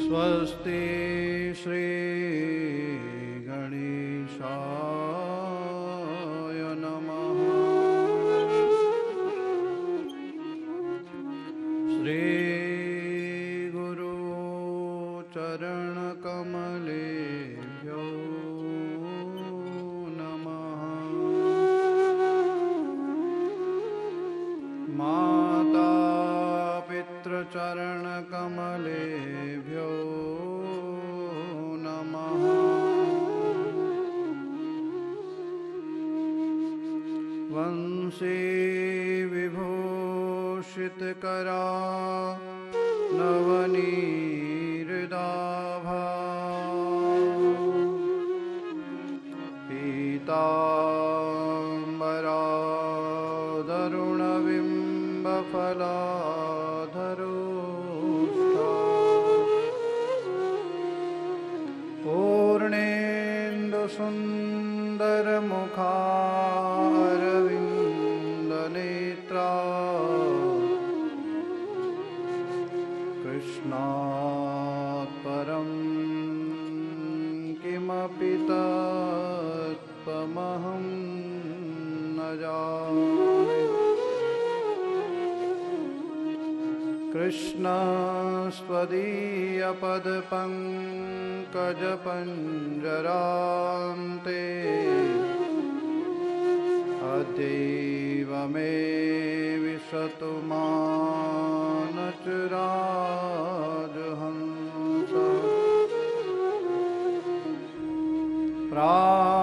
स्वस्ति श्री गणेशाय नमः। श्री गुरु चरण कमलेभ्यो नमः। माता पितृचरण कमलेभ्यो नमः। वंशी विभूषित करा नवनीरदाभा पीताम्बरा दरुणबिम्बफलाधरोष्ठा पूर्णेन्दुसुन्दरमुखारविन्दनेत्रा कृष्णात् परं किमपि तत्त्वमहं न जाने। कृष्णस्त्वदीयपदपङ्कजपञ्जरान्ते अद्यैव मे विशतु मानचराजहंस। प्राणप्रयाणसमये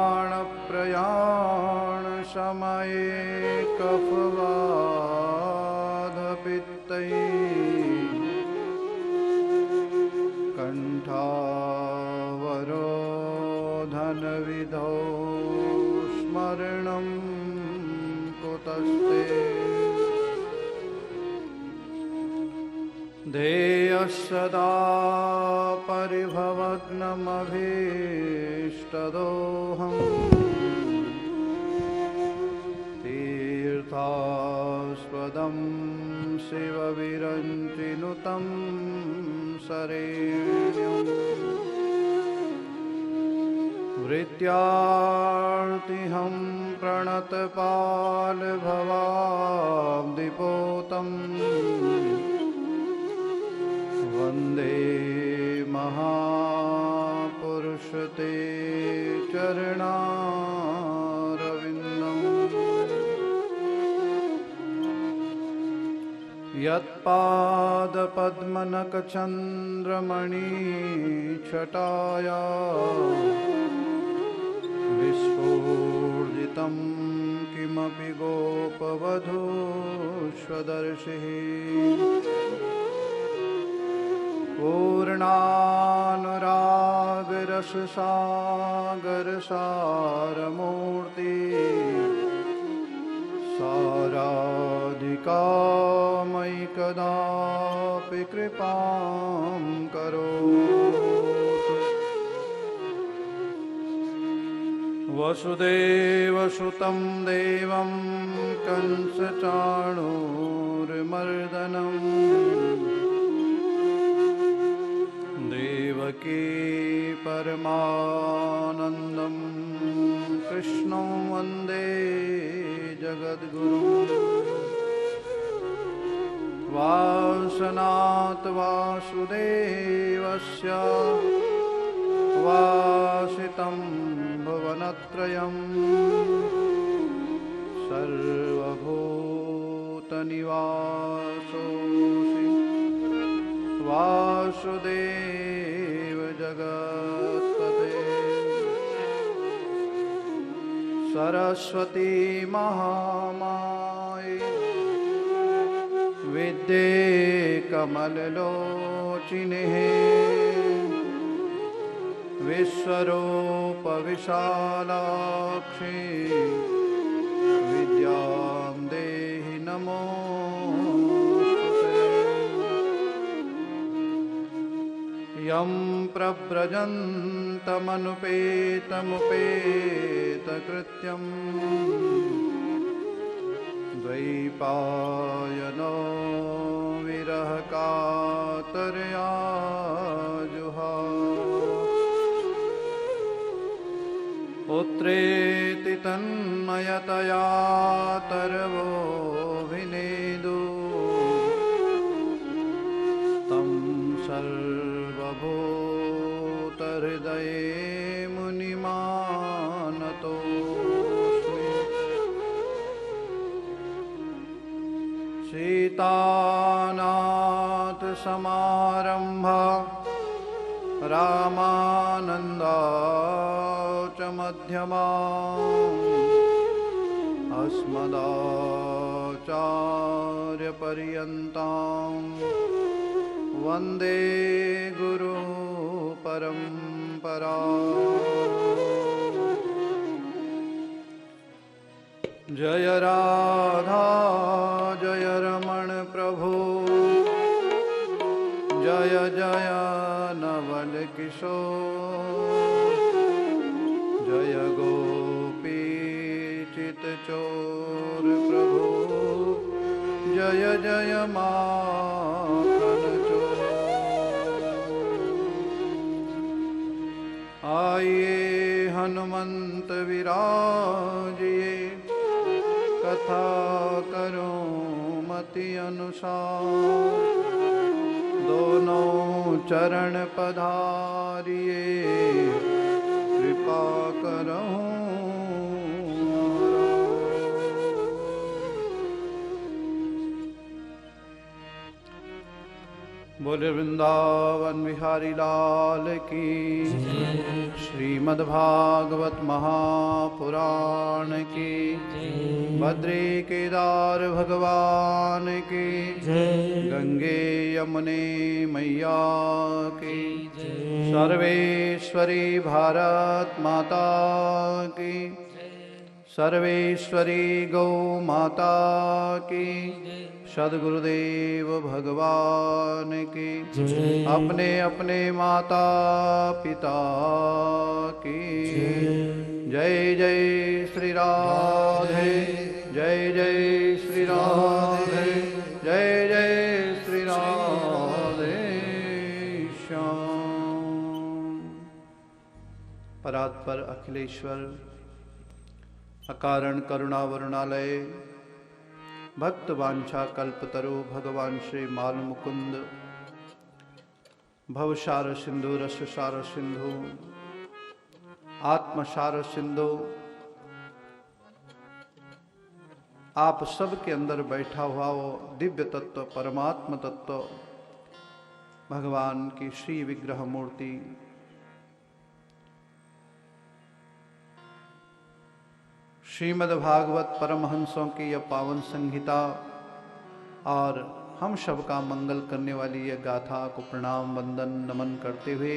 कफवाधपित्तैः कण्ठावरोधनविधौ स्मरणं कुतस्ते। ध्येयः सदा परिभवग्नमभीष्टदोहम् तीर्थास्पदं शिवविरञ्चिनुतं शरेण्यम्। वृत्यार्तिहं प्रणतपालभवाब्धिपोतं वन्दे महापुरुष ते चरणारविन्दम्। यत्पादपद्मनखचन्द्रमणिछटाया विस्फूर्जितं किमपि गोपवधूष्वदर्शिः पूर्णानुरागरससागरसारमूर्ति साराधिका मयि कदापि कृपां करोतु। वसुदेवसुतं देवं कंसचाणूरमर्दनं देवकी परमानन्दं कृष्णं वन्दे जगद्गुरुं। वासनात् वासुदेवस्य वासितं भुवनत्रयं सर्वभूतनिवासोऽसि वासुदेव जगत्पते। सरस्वती महामाये विद्ये कमललोचिने विश्वरूपविशालाक्षी विद्यां देहि नमोस्तुते। यं प्रव्रजन्तमनुपेतमुपेतकृत्यं द्वैपायनो विरहकातर्या पुत्रेति तन्मयतया तर्वोऽभिनेदु तं सर्वभूतहृदये मुनिमानतोऽस्मि। सीतानाथ समारम्भा रामानन्दाच मध्यमाम् अस्मदाचार्यपर्यन्तां वन्दे गुरुपरम्पराम्। जय राधा जय रमण प्रभु जय जय नवल किशोर जय गोपी चित चोर प्रभु जय जय माखन चोर। आइए हनुमंत विराजिए कथा करो मति अनुसार दोनों चरण पधारिए कृपा करो। बोले वृंदावन बिहारी लाल की श्रीमद्भागवत महापुराण की बद्री केदार भगवान की गंगे यमुने मैया की सर्वेश्वरी भारत माता की सर्वेश्वरी गौ माता की सद्गुरुदेव भगवान की अपने अपने माता पिता की जय जय श्री राधे जय जय श्री राधे जय जय श्री राधे श्याम। परात्पर अखिलेश्वर अकारण करुणा वरुणालय भक्त वांछा कल्पतरु भगवान श्री माल मुकुंद भवसार सिंधु रस सार सिंधु आत्मसार सिंधु आप सबके अंदर बैठा हुआ वो दिव्य तत्व परमात्म तत्व भगवान की श्री विग्रह मूर्ति श्रीमद् भागवत परमहंसों की यह पावन संहिता और हम सब का मंगल करने वाली यह गाथा को प्रणाम वंदन नमन करते हुए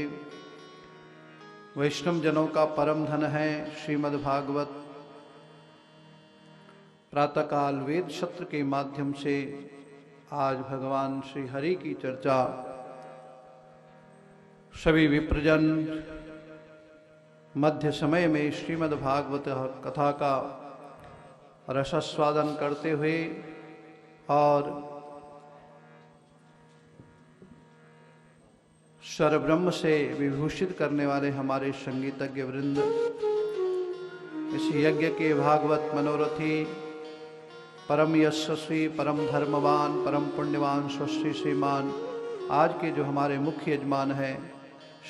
वैष्णव जनों का परम धन है श्रीमद् भागवत प्रातःकाल वेद सत्र के माध्यम से आज भगवान श्री हरि की चर्चा सभी विप्रजन मध्य समय में श्रीमद् भागवत कथा का रसास्वादन करते हुए और स्वर ब्रह्म से विभूषित करने वाले हमारे संगीतज्ञ वृंद इस यज्ञ के भागवत मनोरथी परम यशस्वी परम धर्मवान परम पुण्यवान स्वश्री श्रीमान आज के जो हमारे मुख्य यजमान हैं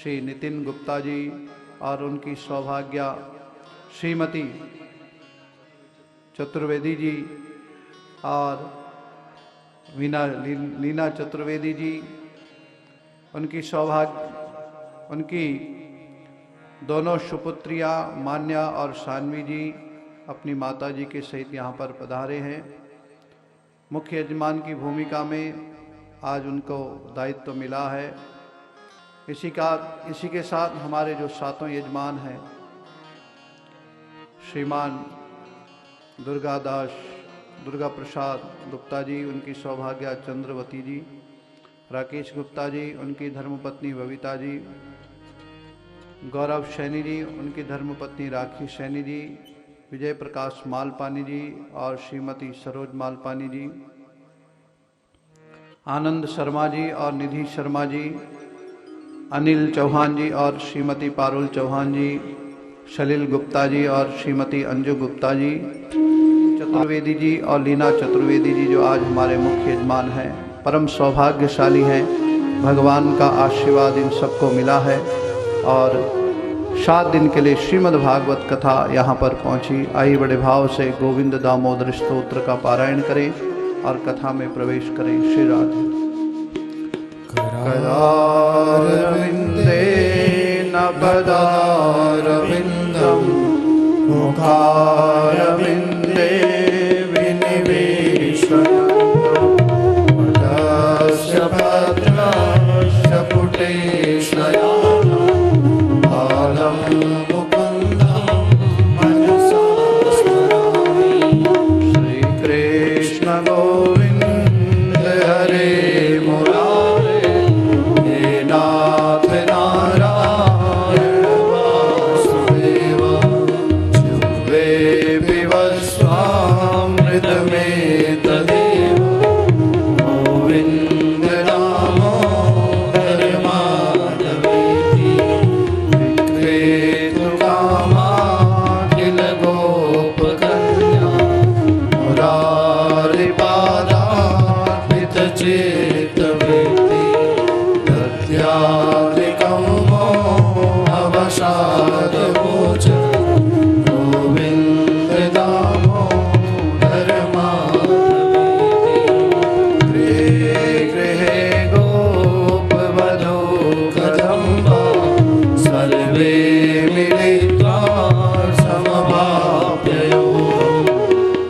श्री नितिन गुप्ता जी और उनकी सौभाग्या श्रीमती चतुर्वेदी जी और लीना चतुर्वेदी जी उनकी उनकी दोनों सुपुत्रियाँ मान्या और सान्वी जी अपनी माता जी के सहित यहाँ पर पधारे हैं। मुख्य यजमान की भूमिका में आज उनको दायित्व मिला है। इसी के साथ हमारे जो सातों यजमान हैं श्रीमान दुर्गा प्रसाद गुप्ता जी उनकी सौभाग्या चंद्रवती जी राकेश गुप्ता जी उनकी धर्मपत्नी बबीता जी गौरव सैनी जी उनकी धर्मपत्नी राखी सैनी जी विजय प्रकाश मालपानी जी और श्रीमती सरोज मालपानी जी आनंद शर्मा जी और निधि शर्मा जी अनिल चौहान जी और श्रीमती पारुल चौहान जी सलिल गुप्ता जी और श्रीमती अंजू गुप्ता जी, चतुर्वेदी जी और लीना चतुर्वेदी जी जो आज हमारे मुख्य यजमान हैं, परम सौभाग्यशाली हैं। भगवान का आशीर्वाद इन सबको मिला है और 7 दिन के लिए श्रीमद् भागवत कथा यहाँ पर पहुँची। आइए बड़े भाव से गोविंद दामोदर स्तोत्र का पारायण करें और कथा में प्रवेश करें। श्री राधे। करारविंदे न पदारविंदम मुखारविंदे विनिवेशयस्य भद्रस्य पुटेशयानं बालं मुकुन्दं मनसा स्मरामि। श्रीकृष्ण गोविन्द हरे मुरारे, हे नाथ नारायण वासुदेव। जिह्वे पिबस्वामृतमेतदेव, गोविन्द दामोदर माधवेति। विक्रेतु कामाखिल गोपकन्या, मुरारिपादार्पितचेतवेति। दद्यादिकं मोहवशादगोचर, गोविन्द दामोदर माधवेति। गृहे गृहे गोपवधू कदम्बा, सर्वे मिलित्वा समवाप्ययोगम्।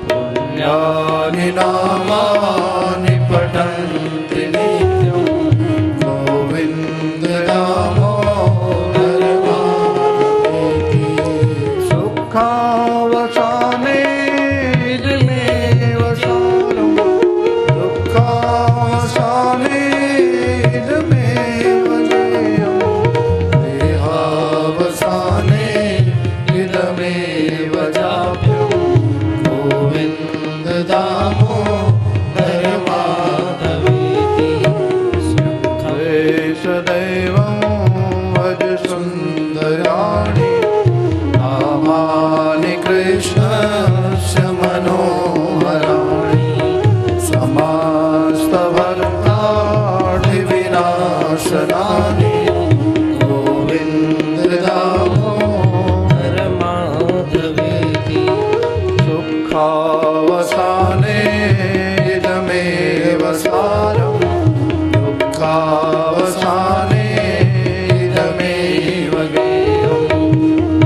पुण्यानि नामानि पठन्ति नित्यं, गोविन्द दामोदर माधवेति। सुखावसाने इदमेव सारं, दुःखावसाने इदमेव जयम्। देहावसाने इदमेव जाप्यम्, गोविन्द दामोदर माधवेति। सदैवं भज सुन्दराणि, नामानि कृष्णस्य मनोहराणि। समस्तभक्तादिविनाशनानि, गोविन्द दामोदर माधवेति। सुखावसाने इदमेव सारं, दुःखावसाने इदमेव गेयम्।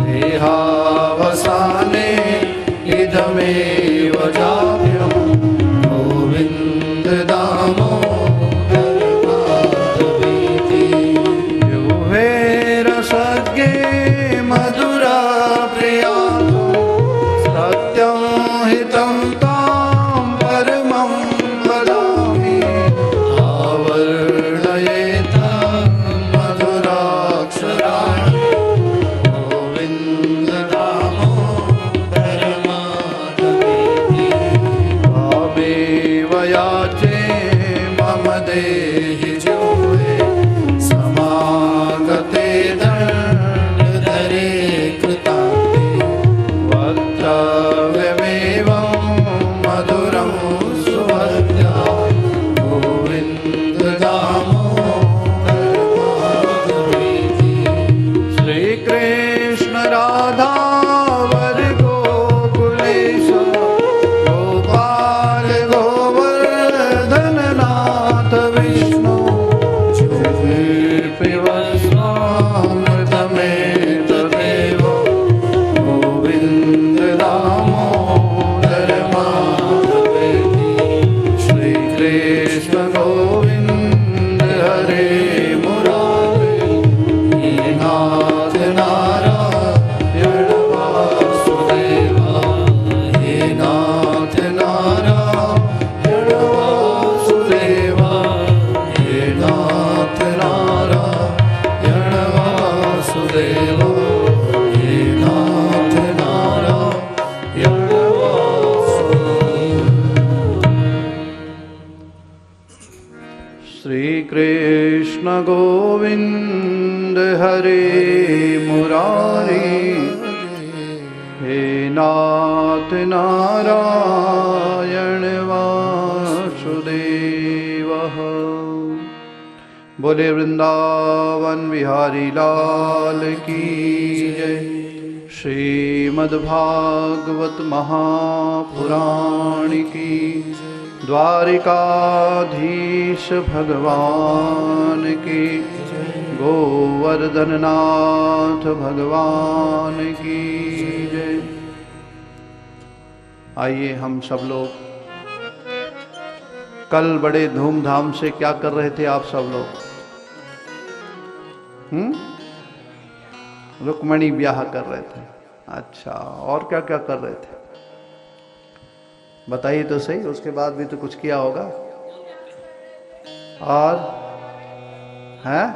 देहावसाने इदमेव जाप्यम्, गोविन्द दामोदर माधवेति। युवे रसज्ञे मधुरा प्रिया, सत्यं हितं तां परमं वदामि। आवर्णयेतां मधुराक्षराणि, गोविन्द दामोदर माधवेति। भावेव याचे मम देहि जिह्वे, समागते दण्डधरे कृतान्ते। वक्तव्यमेवं मधुरं सुहृद्या, गोविन्द दामोदर माधवेति। श्रीकृष्ण राधा वरि गोकुलेश, गोपाल गोवर्धन नाथ विष्णु। पिबस्वामृतमेतदेव, गोविन्द दामोदर माधवेति। श्रीकृष्ण गोविन्द हरे मुरारे, हे नाथ नारायण वासुदेव। हे नाथ नारायण वासुदेव, हे नाथ नारायण वासुदेव, हे नाथ नारायण वासुदेव। श्रीकृष्ण गोविन्द हरे मुरारी, हे नाथ नारायण वासुदेव। बोले वृंदावन बिहारी लाल की जय। श्रीमद्भागवत महापुराण की द्वारिकाधीश भगवान की गोवर्धननाथ भगवान की जय। आइए हम सब लोग, कल बड़े धूमधाम से क्या कर रहे थे आप सब लोग? रुक्मणी ब्याह कर रहे थे। अच्छा, और क्या क्या कर रहे थे बताइए तो सही। उसके बाद भी तो कुछ किया होगा। और हैं?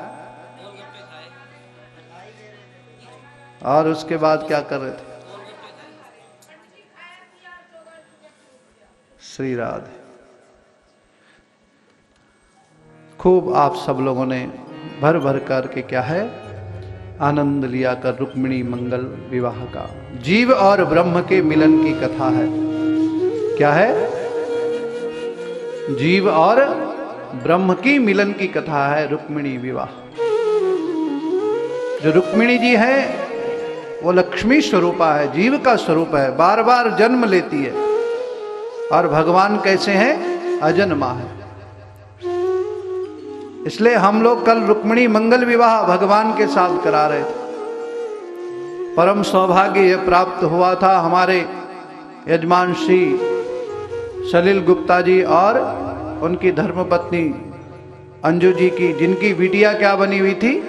और उसके बाद क्या कर रहे थे? श्री राधे। खूब आप सब लोगों ने भर भर करके क्या है आनंद लिया कर रुक्मिणी मंगल विवाह का। जीव और ब्रह्म के मिलन की कथा है। क्या है? जीव और ब्रह्म की मिलन की कथा है रुक्मिणी विवाह। जो रुक्मिणी जी है वो लक्ष्मी स्वरूपा है, जीव का स्वरूप है, बार बार जन्म लेती है। और भगवान कैसे हैं? अजन्मा है। इसलिए हम लोग कल रुक्मिणी मंगल विवाह भगवान के साथ करा रहे थे। परम सौभाग्य यह प्राप्त हुआ था हमारे यजमान श्री सलिल गुप्ता जी और उनकी धर्मपत्नी अंजू जी की, जिनकी बिटिया क्या बनी हुई थी?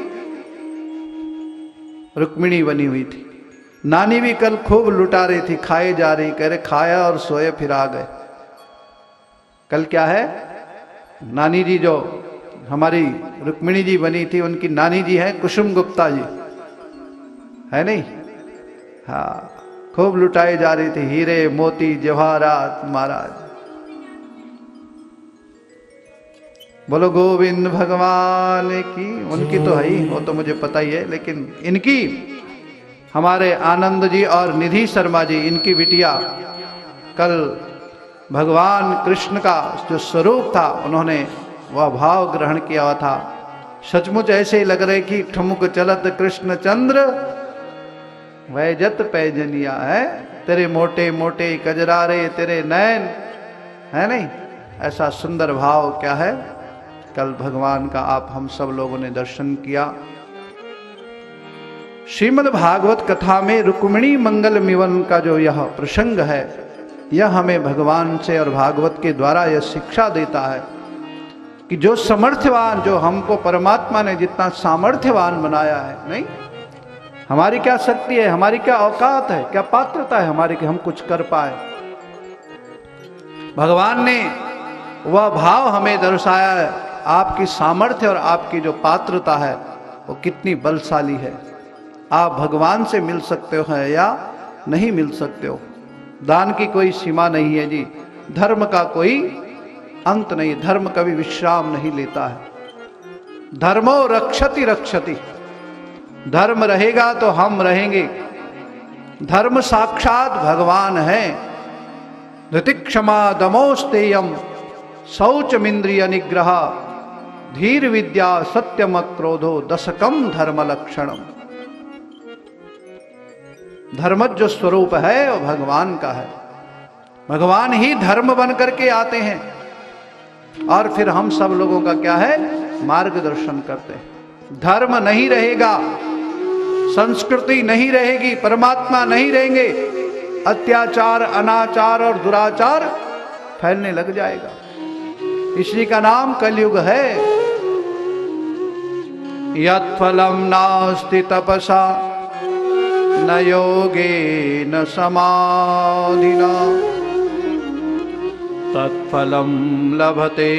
रुक्मिणी बनी हुई थी। नानी भी कल खूब लुटा रही थी, खाए जा रही, कह रहे खाया और सोए फिर आ गए। कल क्या है? नानी जी जो हमारी रुक्मिणी जी बनी थी, उनकी नानी जी है कुसुम गुप्ता जी, है नहीं? हाँ, खूब लुटाई जा रही थी, हीरे मोती जवाहरात महाराज। बोलो गोविंद भगवान की। उनकी तो है ही, वो तो मुझे पता ही है, लेकिन इनकी हमारे आनंद जी और निधि शर्मा जी, इनकी बिटिया कल भगवान कृष्ण का जो स्वरूप था उन्होंने वह भाव ग्रहण किया हुआ था। सचमुच ऐसे ही लग रहे कि ठुमुक चलत कृष्ण चंद्र वैजत पैजनिया है। तेरे मोटे मोटे कजरारे तेरे नयन, है नहीं? ऐसा सुंदर भाव क्या है कल भगवान का आप हम सब लोगों ने दर्शन किया। श्रीमद् भागवत कथा में रुक्मिणी मंगल मिलन का जो यह प्रसंग है, यह हमें भगवान से और भागवत के द्वारा यह शिक्षा देता है कि जो समर्थवान, जो हमको परमात्मा ने जितना सामर्थ्यवान बनाया है, नहीं, हमारी क्या शक्ति है, हमारी क्या औकात है, क्या पात्रता है हमारी कि हम कुछ कर पाए। भगवान ने वह भाव हमें दर्शाया है। आपकी सामर्थ्य और आपकी जो पात्रता है वो कितनी बलशाली है। आप भगवान से मिल सकते हो या नहीं मिल सकते हो। दान की कोई सीमा नहीं है जी, धर्म का कोई अंत नहीं, धर्म कभी विश्राम नहीं लेता है। धर्मो रक्षति रक्षति, धर्म रहेगा तो हम रहेंगे। धर्म साक्षात भगवान है। धृतिक्षमा दमोस्तेयम शौचमिंद्रिय निग्रह धीर विद्या सत्यम क्रोधो दशकम धर्म लक्षणम। धर्म जो स्वरूप है वो भगवान का है। भगवान ही धर्म बन करके आते हैं और फिर हम सब लोगों का क्या है? मार्गदर्शन करते हैं। धर्म नहीं रहेगा, संस्कृति नहीं रहेगी, परमात्मा नहीं रहेंगे, अत्याचार अनाचार और दुराचार फैलने लग जाएगा। इसी का नाम कलयुग है। यत्फलम नास्ति तपसा न योगे न समाधिना तत्फलम लभते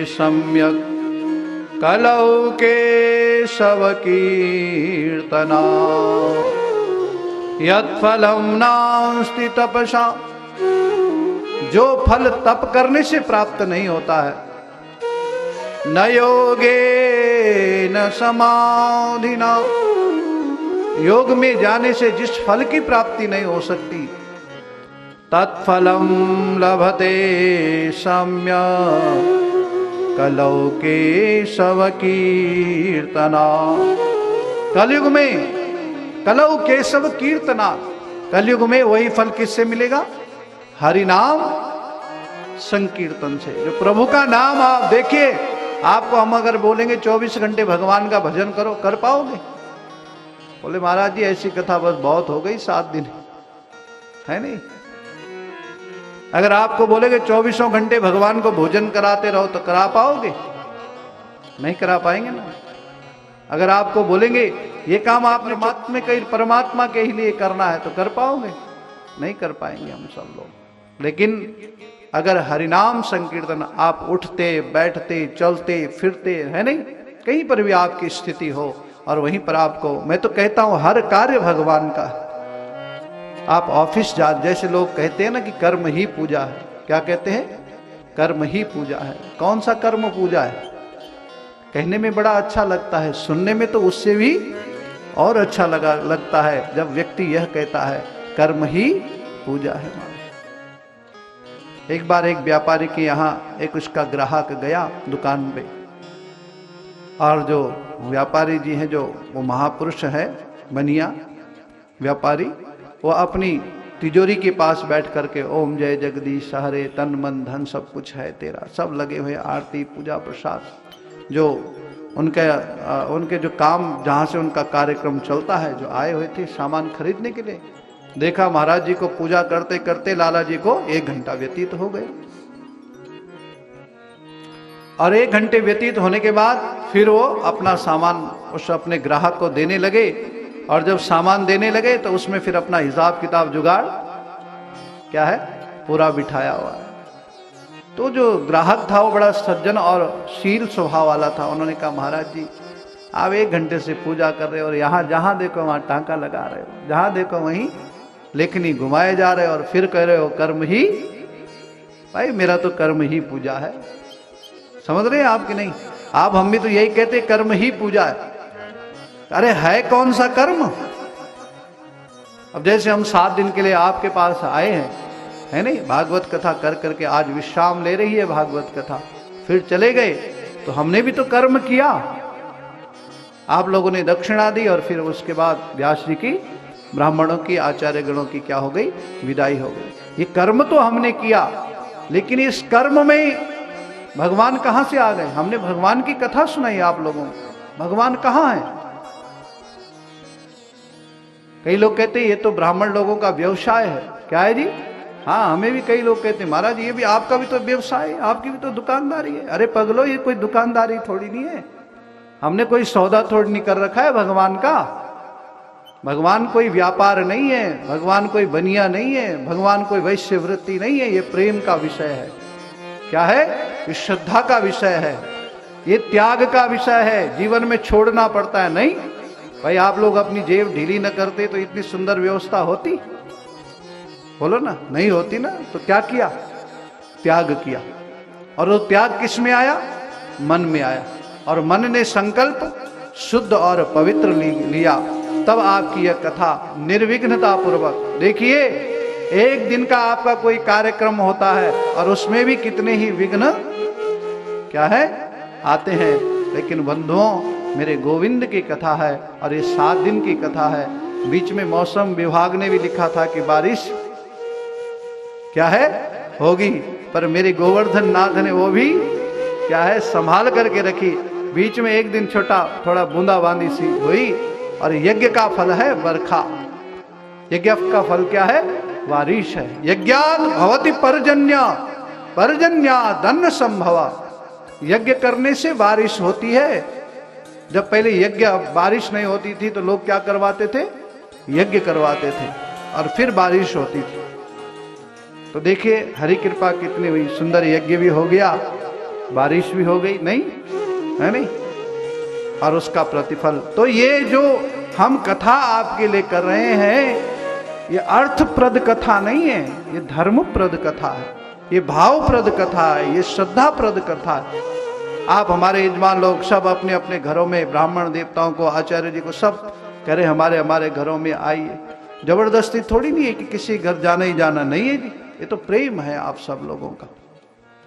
सम्यक कलौ केशव कीर्तना। यत्फलम नास्ति तपसा, जो फल तप करने से प्राप्त नहीं होता है, न योगे न समाधिना, योग में जाने से जिस फल की प्राप्ति नहीं हो सकती, तत्फलम लभते सम्य कलौ केशव कीर्तना। कलयुग में कलौ केशव कीर्तना, कलयुग में वही फल किससे मिलेगा? हरि नाम संकीर्तन से। जो प्रभु का नाम, आप देखिए, आपको हम अगर बोलेंगे 24 घंटे भगवान का भजन करो, कर पाओगे? बोले महाराज जी ऐसी कथा बस बहुत हो गई, 7 दिन है नहीं। अगर आपको बोलेगे 24 घंटे भगवान को भोजन कराते रहो तो करा पाओगे? नहीं करा पाएंगे ना। अगर आपको बोलेंगे ये काम आपने परमात्मा के ही लिए करना है तो कर पाओगे? नहीं कर पाएंगे हम सब लोग। लेकिन अगर हरिनाम संकीर्तन, आप उठते बैठते चलते फिरते, है नहीं, कहीं पर भी आपकी स्थिति हो और वहीं पर आपको, मैं तो कहता हूं हर कार्य भगवान का है। आप ऑफिस जा, जैसे लोग कहते हैं ना कि कर्म ही पूजा है, क्या कहते हैं? कर्म ही पूजा है। कौन सा कर्म पूजा है? कहने में बड़ा अच्छा लगता है, सुनने में तो उससे भी और अच्छा लगता है जब व्यक्ति यह कहता है कर्म ही पूजा है। एक बार एक व्यापारी के यहाँ एक उसका ग्राहक गया दुकान पे, और जो व्यापारी जी हैं, जो वो महापुरुष है बनिया व्यापारी, वो अपनी तिजोरी के पास बैठ करके ओम जय जगदीश हरे, तन मन धन सब कुछ है तेरा, सब लगे हुए, आरती पूजा प्रसाद, जो उनके जो काम, जहाँ से उनका कार्यक्रम चलता है, जो आए हुए थे सामान खरीदने के लिए। देखा महाराज जी को पूजा करते करते लाला जी को 1 घंटा व्यतीत हो गए, और 1 घंटे व्यतीत होने के बाद फिर वो अपना सामान उस अपने ग्राहक को देने लगे, और जब सामान देने लगे तो उसमें फिर अपना हिसाब किताब जुगाड़ क्या है पूरा बिठाया हुआ है। तो जो ग्राहक था वो बड़ा सज्जन और शील स्वभाव वाला था। उन्होंने कहा महाराज जी आप 1 घंटे से पूजा कर रहे हो और यहाँ जहाँ देखो वहाँ टांका लगा रहे हो, जहाँ देखो वहीं लेखनी घुमाए जा रहे हो, और फिर कह रहे हो कर्म ही। भाई मेरा तो कर्म ही पूजा है, समझ रहे हैं आप कि नहीं? आप हम भी तो यही कहते कर्म ही पूजा है। अरे है कौन सा कर्म? अब जैसे हम 7 दिन के लिए आपके पास आए हैं, है नहीं, भागवत कथा कर करके आज विश्राम ले रही है भागवत कथा, फिर चले गए, तो हमने भी तो कर्म किया। आप लोगों ने दक्षिणा दी और फिर उसके बाद व्यास जी की, ब्राह्मणों की, आचार्य गणों की क्या हो गई? विदाई हो गई। ये कर्म तो हमने किया, लेकिन इस कर्म में भगवान कहां से आ गए? हमने भगवान की कथा सुनाई आप लोगों को, भगवान कहां है? कई लोग कहते हैं ये तो ब्राह्मण लोगों का व्यवसाय है। क्या है जी? हाँ, हमें भी कई लोग कहते हैं महाराज ये भी आपका भी तो व्यवसाय है, आपकी भी तो दुकानदारी है। अरे पगलो, ये कोई दुकानदारी थोड़ी नहीं है, हमने कोई सौदा थोड़ी नहीं कर रखा है भगवान का। भगवान कोई व्यापार नहीं है, भगवान कोई बनिया नहीं है, भगवान कोई वैश्य वृत्ति नहीं है। ये प्रेम का विषय है। क्या है? ये श्रद्धा का विषय है, ये त्याग का विषय है। जीवन में छोड़ना पड़ता है। नहीं भाई, आप लोग अपनी जेब ढीली न करते तो इतनी सुंदर व्यवस्था होती? बोलो ना, नहीं होती ना। तो क्या किया? त्याग किया। और वो त्याग किस में आया? मन में आया, और मन ने संकल्प शुद्ध और पवित्र लिया। तब आपकी यह कथा निर्विघ्नता पूर्वक, देखिए 1 दिन का आपका कोई कार्यक्रम होता है और उसमें भी कितने ही विघ्न क्या है आते हैं। लेकिन बंधुओं, मेरे गोविंद की कथा है और ये 7 दिन की कथा है। बीच में मौसम विभाग ने भी लिखा था कि बारिश क्या है होगी, पर मेरे गोवर्धन नाथ ने वो भी क्या है संभाल करके रखी। बीच में 1 दिन छोटा थोड़ा बूंदाबांदी सी हुई, और यज्ञ का फल है बरखा। यज्ञ का फल क्या है? बारिश है। यज्ञात् भवति पर्जन्य, पर्जन्यात् अन्न संभवा। यज्ञ करने से बारिश होती है। जब पहले यज्ञ बारिश नहीं होती थी तो लोग क्या करवाते थे? यज्ञ करवाते थे और फिर बारिश होती थी। तो देखिए हरि कृपा कितनी हुई, सुंदर यज्ञ भी हो गया, बारिश भी हो गई, नहीं है नहीं, और उसका प्रतिफल। तो ये जो हम कथा आपके लिए कर रहे हैं, ये अर्थप्रद कथा नहीं है, ये धर्मप्रद कथा है, ये भावप्रद कथा है, ये श्रद्धाप्रद कथा है। आप हमारे यजमान लोग सब अपने अपने घरों में ब्राह्मण देवताओं को, आचार्य जी को सब कह रहे हमारे हमारे घरों में आइए। जबरदस्ती थोड़ी नहीं है कि किसी घर जाना ही जाना, नहीं है जी, ये तो प्रेम है आप सब लोगों का,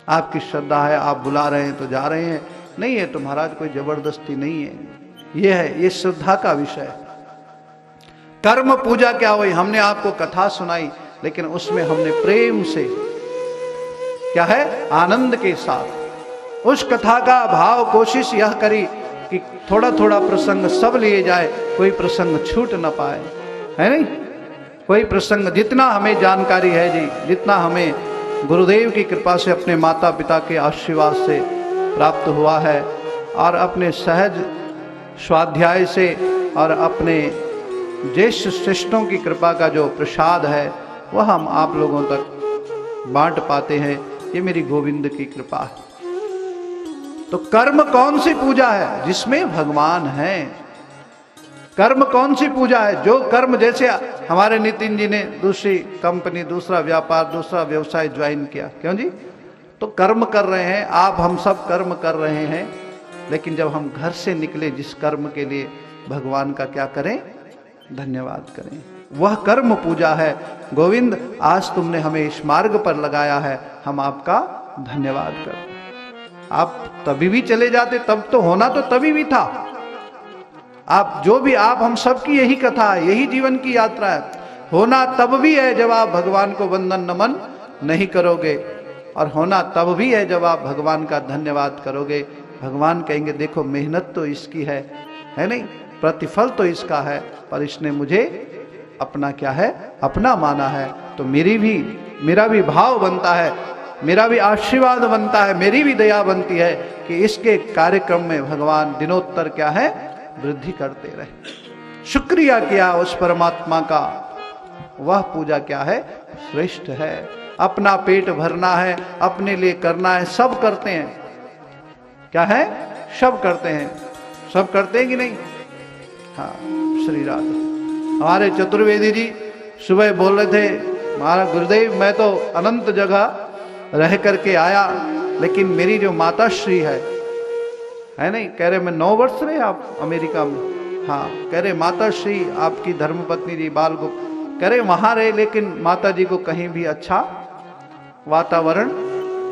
आपकी श्रद्धा है, आप बुला रहे हैं तो जा रहे हैं, नहीं है तो महाराज कोई जबरदस्ती नहीं है। ये है, ये श्रद्धा का विषय है। कर्म पूजा क्या हुई, हमने आपको कथा सुनाई, लेकिन उसमें हमने प्रेम से, क्या है, आनंद के साथ उस कथा का भाव, कोशिश यह करी कि थोड़ा थोड़ा प्रसंग सब लिए जाए, कोई प्रसंग छूट न पाए, है नहीं, कोई प्रसंग, जितना हमें जानकारी है जी, जितना हमें गुरुदेव की कृपा से, अपने माता पिता के आशीर्वाद से प्राप्त हुआ है, और अपने सहज स्वाध्याय से और अपने ज्येष्ठ श्रेष्ठों की कृपा का जो प्रसाद है वह हम आप लोगों तक बांट पाते हैं। ये मेरी गोविंद की कृपा है। तो कर्म कौन सी पूजा है, जिसमें भगवान है। कर्म कौन सी पूजा है, जो कर्म, जैसे हमारे नितिन जी ने दूसरी कंपनी, दूसरा व्यापार, दूसरा व्यवसाय ज्वाइन किया, क्यों जी, तो कर्म कर रहे हैं आप, हम सब कर्म कर रहे हैं, लेकिन जब हम घर से निकले जिस कर्म के लिए, भगवान का क्या करें, धन्यवाद करें, वह कर्म पूजा है। गोविंद आज तुमने हमें इस मार्ग पर लगाया है, हम आपका धन्यवाद करते। आप तभी भी चले जाते, तब तो होना तो तभी भी था, आप जो भी, आप हम सब की यही कथा है, यही जीवन की यात्रा है। होना तब भी है जब आप भगवान को वंदन नमन नहीं करोगे, और होना तब भी है जब आप भगवान का धन्यवाद करोगे। भगवान कहेंगे देखो मेहनत तो इसकी है नहीं, प्रतिफल तो इसका है, पर इसने मुझे अपना, क्या है, अपना माना है, तो मेरा भी भाव बनता है, मेरा भी आशीर्वाद बनता है, मेरी भी दया बनती है कि इसके कार्यक्रम में भगवान दिनोत्तर, क्या है, वृद्धि करते रहे। शुक्रिया किया उस परमात्मा का, वह पूजा क्या है, श्रेष्ठ है। अपना पेट भरना है, अपने लिए करना है, सब करते हैं, क्या है, सब करते हैं, सब करते हैं कि नहीं। हाँ, श्री राधे। हमारे चतुर्वेदी जी सुबह बोल रहे थे, महाराज गुरुदेव मैं तो अनंत जगह रह करके आया, लेकिन मेरी जो माता श्री है नहीं, कह रहे मैं 9 वर्ष रहे आप अमेरिका में, हाँ, कह रहे माता श्री आपकी धर्मपत्नी जी बालगुप्त, कह रहे वहां रहे, लेकिन माता जी को कहीं भी अच्छा वातावरण,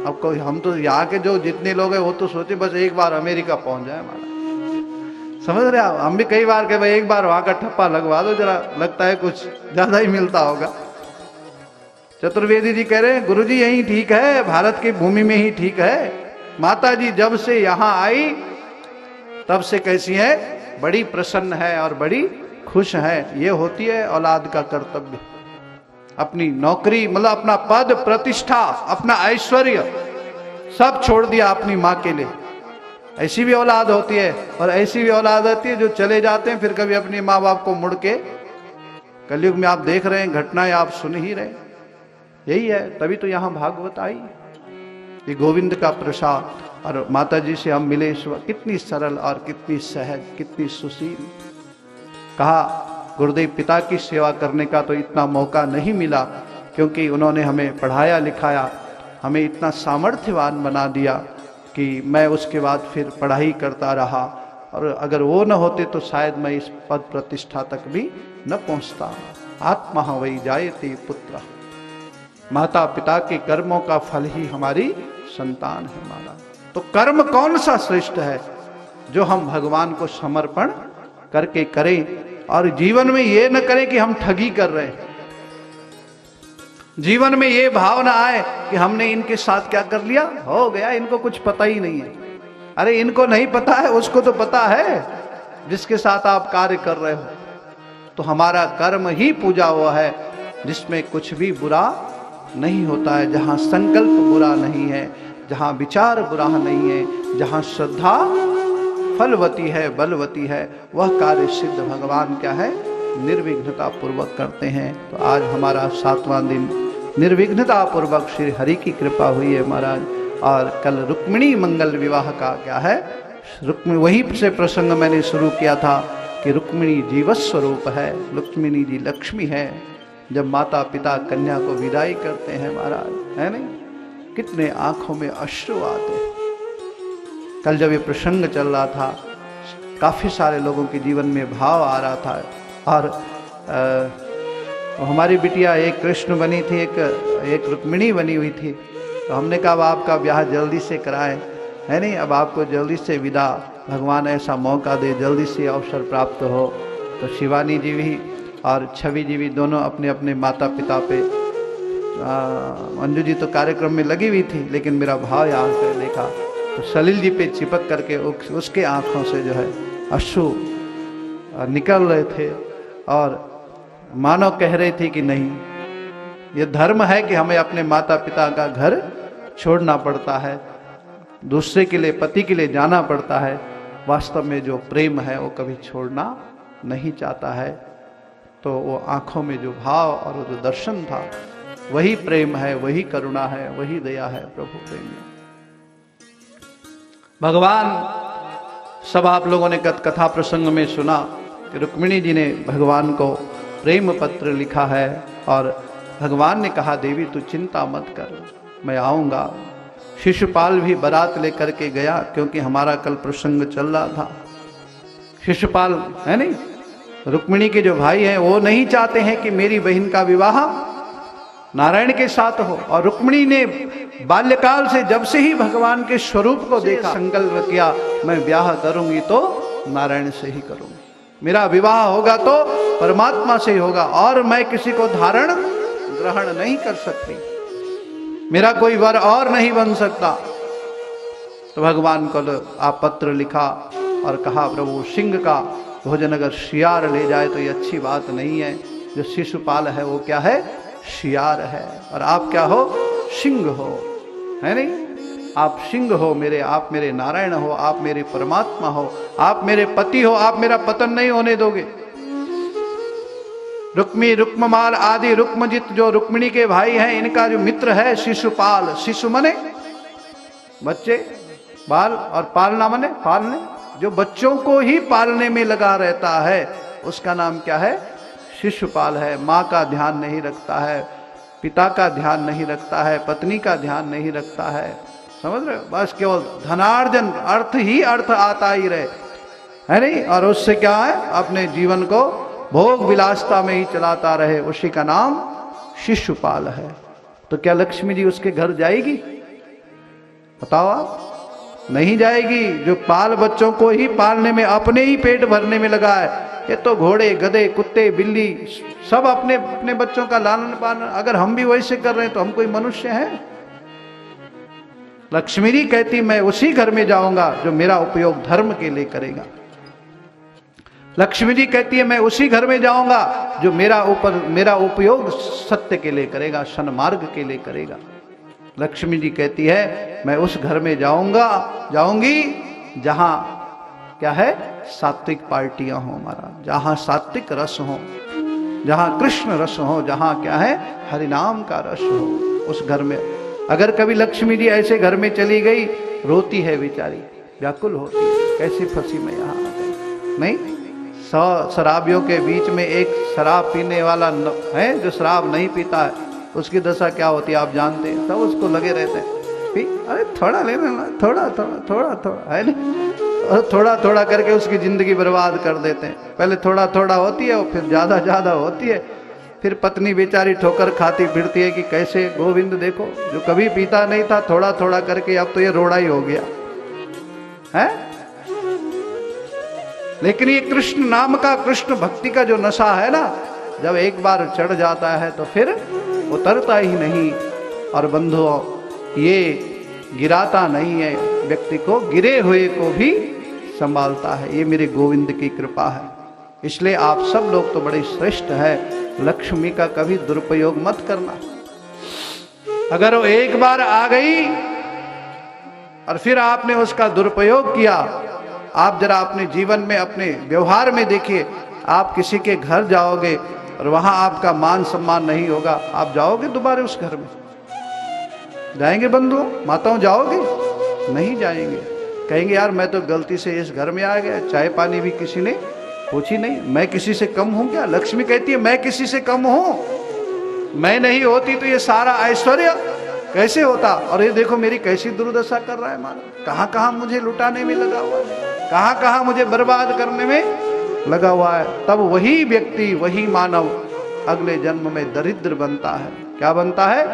अब कोई, हम तो यहाँ के जो जितने लोग हैं वो तो सोचे बस एक बार अमेरिका पहुंच जाए हमारा, समझ रहे आप, हम भी कई बार कहे भाई एक बार वहां का ठप्पा लगवा दो जरा, लगता है कुछ ज्यादा ही मिलता होगा। चतुर्वेदी जी कह रहे हैं गुरु जी यही ठीक है, भारत की भूमि में ही ठीक है। माता जी जब से यहाँ आई तब से कैसी है, बड़ी प्रसन्न है और बड़ी खुश है। ये होती है औलाद का कर्तव्य, अपनी नौकरी, मतलब अपना पद प्रतिष्ठा, अपना ऐश्वर्य सब छोड़ दिया अपनी माँ के लिए। ऐसी भी औलाद होती है, और ऐसी भी औलाद होती है जो चले जाते हैं, फिर कभी अपने माँ बाप को मुड़ के, कलयुग में आप देख रहे हैं घटनाएं, आप सुन ही रहे, यही है। तभी तो यहाँ भागवत आई, ये गोविंद का प्रसाद। और माता जी से हम मिले, कितनी सरल और कितनी सहज, कितनी सुशील। कहा गुरुदेव पिता की सेवा करने का तो इतना मौका नहीं मिला, क्योंकि उन्होंने हमें पढ़ाया लिखाया, हमें इतना सामर्थ्यवान बना दिया कि मैं उसके बाद फिर पढ़ाई करता रहा, और अगर वो न होते तो शायद मैं इस पद प्रतिष्ठा तक भी न पहुंचता। आत्मा वही जायते पुत्र, माता पिता के कर्मों का फल ही हमारी संतान है हमारा। तो कर्म कौन सा श्रेष्ठ है, जो हम भगवान को समर्पण करके करें, और जीवन में ये न करें कि हम ठगी कर रहे हैं। जीवन में ये भाव ना आए कि हमने इनके साथ क्या कर लिया, हो गया, इनको कुछ पता ही नहीं है। अरे इनको नहीं पता है, उसको तो पता है जिसके साथ आप कार्य कर रहे हो। तो हमारा कर्म ही पूजा हुआ है, जिसमें कुछ भी बुरा नहीं होता है, जहां संकल्प बुरा नहीं है, जहां विचार बुरा नहीं है, जहां श्रद्धा फलवती है, बलवती है, वह कार्य सिद्ध भगवान क्या है, निर्विघ्नता पूर्वक करते हैं। तो आज हमारा 7वां दिन निर्विघ्नता पूर्वक श्री हरि की कृपा हुई है महाराज। और कल रुक्मिणी मंगल विवाह का क्या है, रुक्मिणी, वहीं से प्रसंग मैंने शुरू किया था कि रुक्मिणी जीवत स्वरूप है, रुक्मिणी जी लक्ष्मी है। जब माता पिता कन्या को विदाई करते हैं महाराज, है नहीं, कितने आंखों में अश्रु आते। कल जब ये प्रसंग चल रहा था, काफ़ी सारे लोगों के जीवन में भाव आ रहा था। और हमारी बिटिया एक कृष्ण बनी थी, एक रुक्मिणी बनी हुई थी। तो हमने कहा अब आपका ब्याह जल्दी से कराएं, है नहीं, अब आपको जल्दी से विदा, भगवान ऐसा मौका दे, जल्दी से अवसर प्राप्त हो। तो शिवानी जी भी और छवि जी भी दोनों अपने अपने माता पिता पे, अंजू जी तो कार्यक्रम में लगी हुई थी, लेकिन मेरा भाव यहाँ पे देखा तो सलील जी पे चिपक करके उसके आँखों से जो है अश्रु निकल रहे थे और मानो कह रहे थे कि नहीं, ये धर्म है कि हमें अपने माता पिता का घर छोड़ना पड़ता है, दूसरे के लिए, पति के लिए जाना पड़ता है। वास्तव में जो प्रेम है वो कभी छोड़ना नहीं चाहता है। तो वो आंखों में जो भाव और वो जो दर्शन था, वही प्रेम है, वही करुणा है, वही दया है प्रभु प्रेम में। भगवान, सब आप लोगों ने कथा प्रसंग में सुना कि रुक्मिणी जी ने भगवान को प्रेम पत्र लिखा है और भगवान ने कहा देवी तू चिंता मत कर, मैं आऊँगा। शिशुपाल भी बारात लेकर के गया, क्योंकि हमारा कल प्रसंग चल रहा था। शिशुपाल है नहीं, रुक्मिणी के जो भाई हैं वो नहीं चाहते हैं कि मेरी बहन का विवाह नारायण के साथ हो। और रुक्मिणी ने बाल्यकाल से जब से ही भगवान के स्वरूप को देखा, संकल्प किया मैं ब्याह करूंगी तो नारायण से ही करूंगी, मेरा विवाह होगा तो परमात्मा से ही होगा और मैं किसी को धारण ग्रहण नहीं कर सकती, मेरा कोई वर और नहीं बन सकता। तो भगवान को आप पत्र लिखा और कहा प्रभु सिंह का भोजन अगर शियार ले जाए तो ये अच्छी बात नहीं है। जो शिशुपाल है वो क्या है, शियार है, और आप क्या हो, सिंह हो, है नहीं, आप सिंह हो मेरे, आप मेरे नारायण हो, आप मेरे परमात्मा हो, आप मेरे पति हो, आप मेरा पतन नहीं होने दोगे। रुक्मी, रुक्ममाल आदि रुक्मजित जो रुक्मिणी के भाई हैं, इनका जो मित्र है शिशुपाल, शिशु मने बच्चे, बाल, और पालना मने पालने, जो बच्चों को ही पालने में लगा रहता है उसका नाम क्या है, शिशुपाल है। माँ का ध्यान नहीं रखता है, पिता का ध्यान नहीं रखता है, पत्नी का ध्यान नहीं रखता है, समझ रहे हो, बस केवल धनार्जन, अर्थ ही अर्थ आता ही रहे, है नहीं, और उससे क्या है, अपने जीवन को भोग विलासता में ही चलाता रहे, उसी का नाम शिशुपाल है। तो क्या लक्ष्मी जी उसके घर जाएगी, बताओ आप, नहीं जाएगी। जो पाल बच्चों को ही पालने में, अपने ही पेट भरने में लगा है, ये तो घोड़े, गधे, कुत्ते, बिल्ली सब अपने अपने बच्चों का लालन पालन, अगर हम भी वैसे कर रहे हैं तो हम कोई मनुष्य हैं। लक्ष्मी जी कहती मैं उसी घर में जाऊंगा जो मेरा उपयोग धर्म के लिए करेगा। लक्ष्मी जी कहती है मैं उसी घर में जाऊंगा जो मेरा उपयोग सत्य के लिए करेगा, सन्मार्ग के लिए करेगा। लक्ष्मी जी कहती है मैं उस घर में जाऊंगी जहां क्या है, सात्विक पार्टियां हो हमारा, जहां सात्विक रस हो, जहां कृष्ण रस हो, जहां क्या है, हरिनाम का रस हो, उस घर में। अगर कभी लक्ष्मी जी ऐसे घर में चली गई, रोती है बेचारी, व्याकुल होती है, कैसे फंसी मैं यहाँ आ गई। नहीं, 100 शराबियों के बीच में एक शराब पीने वाला है जो शराब नहीं पीता है, उसकी दशा क्या होती है आप जानते हैं। सब उसको लगे रहते हैं, अरे थोड़ा ले लेना, थोड़ा है नहीं, और थोड़ा करके उसकी जिंदगी बर्बाद कर देते हैं। पहले थोड़ा होती है, और फिर ज्यादा होती है, फिर पत्नी बेचारी ठोकर खाती फिरती है कि कैसे गोविंद देखो, जो कभी पीता नहीं था, थोड़ा करके अब तो ये रोड़ा ही हो गया है। लेकिन ये कृष्ण नाम का, कृष्ण भक्ति का जो नशा है ना, जब एक बार चढ़ जाता है तो फिर उतरता ही नहीं। और बंधुओं, ये गिराता नहीं है व्यक्ति को, गिरे हुए को भी संभालता है। ये मेरे गोविंद की कृपा है। इसलिए आप सब लोग तो बड़े श्रेष्ठ है, लक्ष्मी का कभी दुरुपयोग मत करना। अगर वो एक बार आ गई और फिर आपने उसका दुरुपयोग किया, आप जरा अपने जीवन में, अपने व्यवहार में देखिए, आप किसी के घर जाओगे और वहां आपका मान सम्मान नहीं होगा, आप जाओगे दोबारा उस घर में? जाएंगे बंधुओं, माताओं, जाओगे? नहीं जाएंगे। कहेंगे यार मैं तो गलती से इस घर में आ गया, चाय पानी भी किसी ने पूछी नहीं, मैं किसी से कम हूं क्या? लक्ष्मी कहती है मैं किसी से कम हूं, मैं नहीं होती तो ये सारा ऐश्वर्य कैसे होता। और ये देखो मेरी कैसी दुर्दशा कर रहा है, मानो कहां मुझे लुटाने में लगा हुआ है। कहाँ कहाँ मुझे बर्बाद करने में लगा हुआ है। तब वही व्यक्ति, वही मानव अगले जन्म में दरिद्र बनता है। क्या बनता है?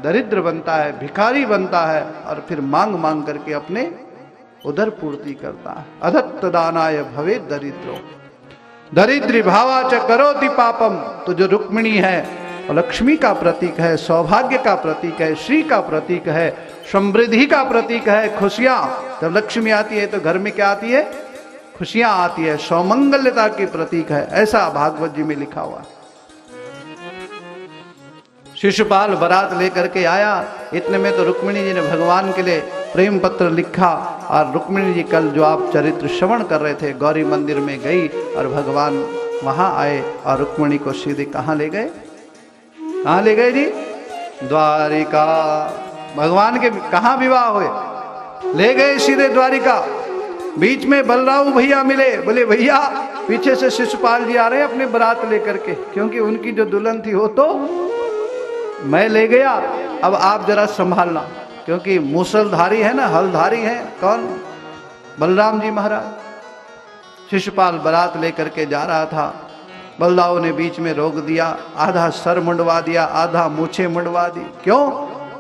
दरिद्र बनता है, भिखारी बनता है, और फिर मांग मांग करके अपने उदर पूर्ति करता है। अदत्त दानाय भवे दरिद्रो दरिद्री भावा च करोति पापम। तो जो रुक्मिणी है लक्ष्मी का प्रतीक है, सौभाग्य का प्रतीक है, श्री का प्रतीक है, समृद्धि का प्रतीक है, खुशियां। जब लक्ष्मी आती है तो घर में क्या आती है? खुशियां आती है, सौमंगल्यता की प्रतीक है। ऐसा भागवत जी में लिखा हुआ है। शिशुपाल बारात लेकर के आया, इतने में तो रुक्मिणी जी ने भगवान के लिए प्रेम पत्र लिखा। और रुक्मिणी जी कल जो आप चरित्र श्रवण कर रहे थे, गौरी मंदिर में गई और भगवान वहां आए और रुक्मिणी को सीधे कहाँ ले गए? कहाँ ले गए जी? द्वारिका। भगवान के कहाँ विवाह हुए? ले गए सीधे द्वारिका। बीच में बलराऊ भैया मिले, बोले भैया पीछे से शिशुपाल जी आ रहे हैं अपने बारात लेकर के, क्योंकि उनकी जो दुल्हन थी वो तो मैं ले गया, अब आप जरा संभालना, क्योंकि मूसलधारी है ना, हलधारी है। कौन? बलराम जी महाराज। शिशुपाल बारात लेकर के जा रहा था, बलदाओं ने बीच में रोक दिया, आधा सर मुंडवा दिया, आधा मूछे मुंडवा दी। क्यों?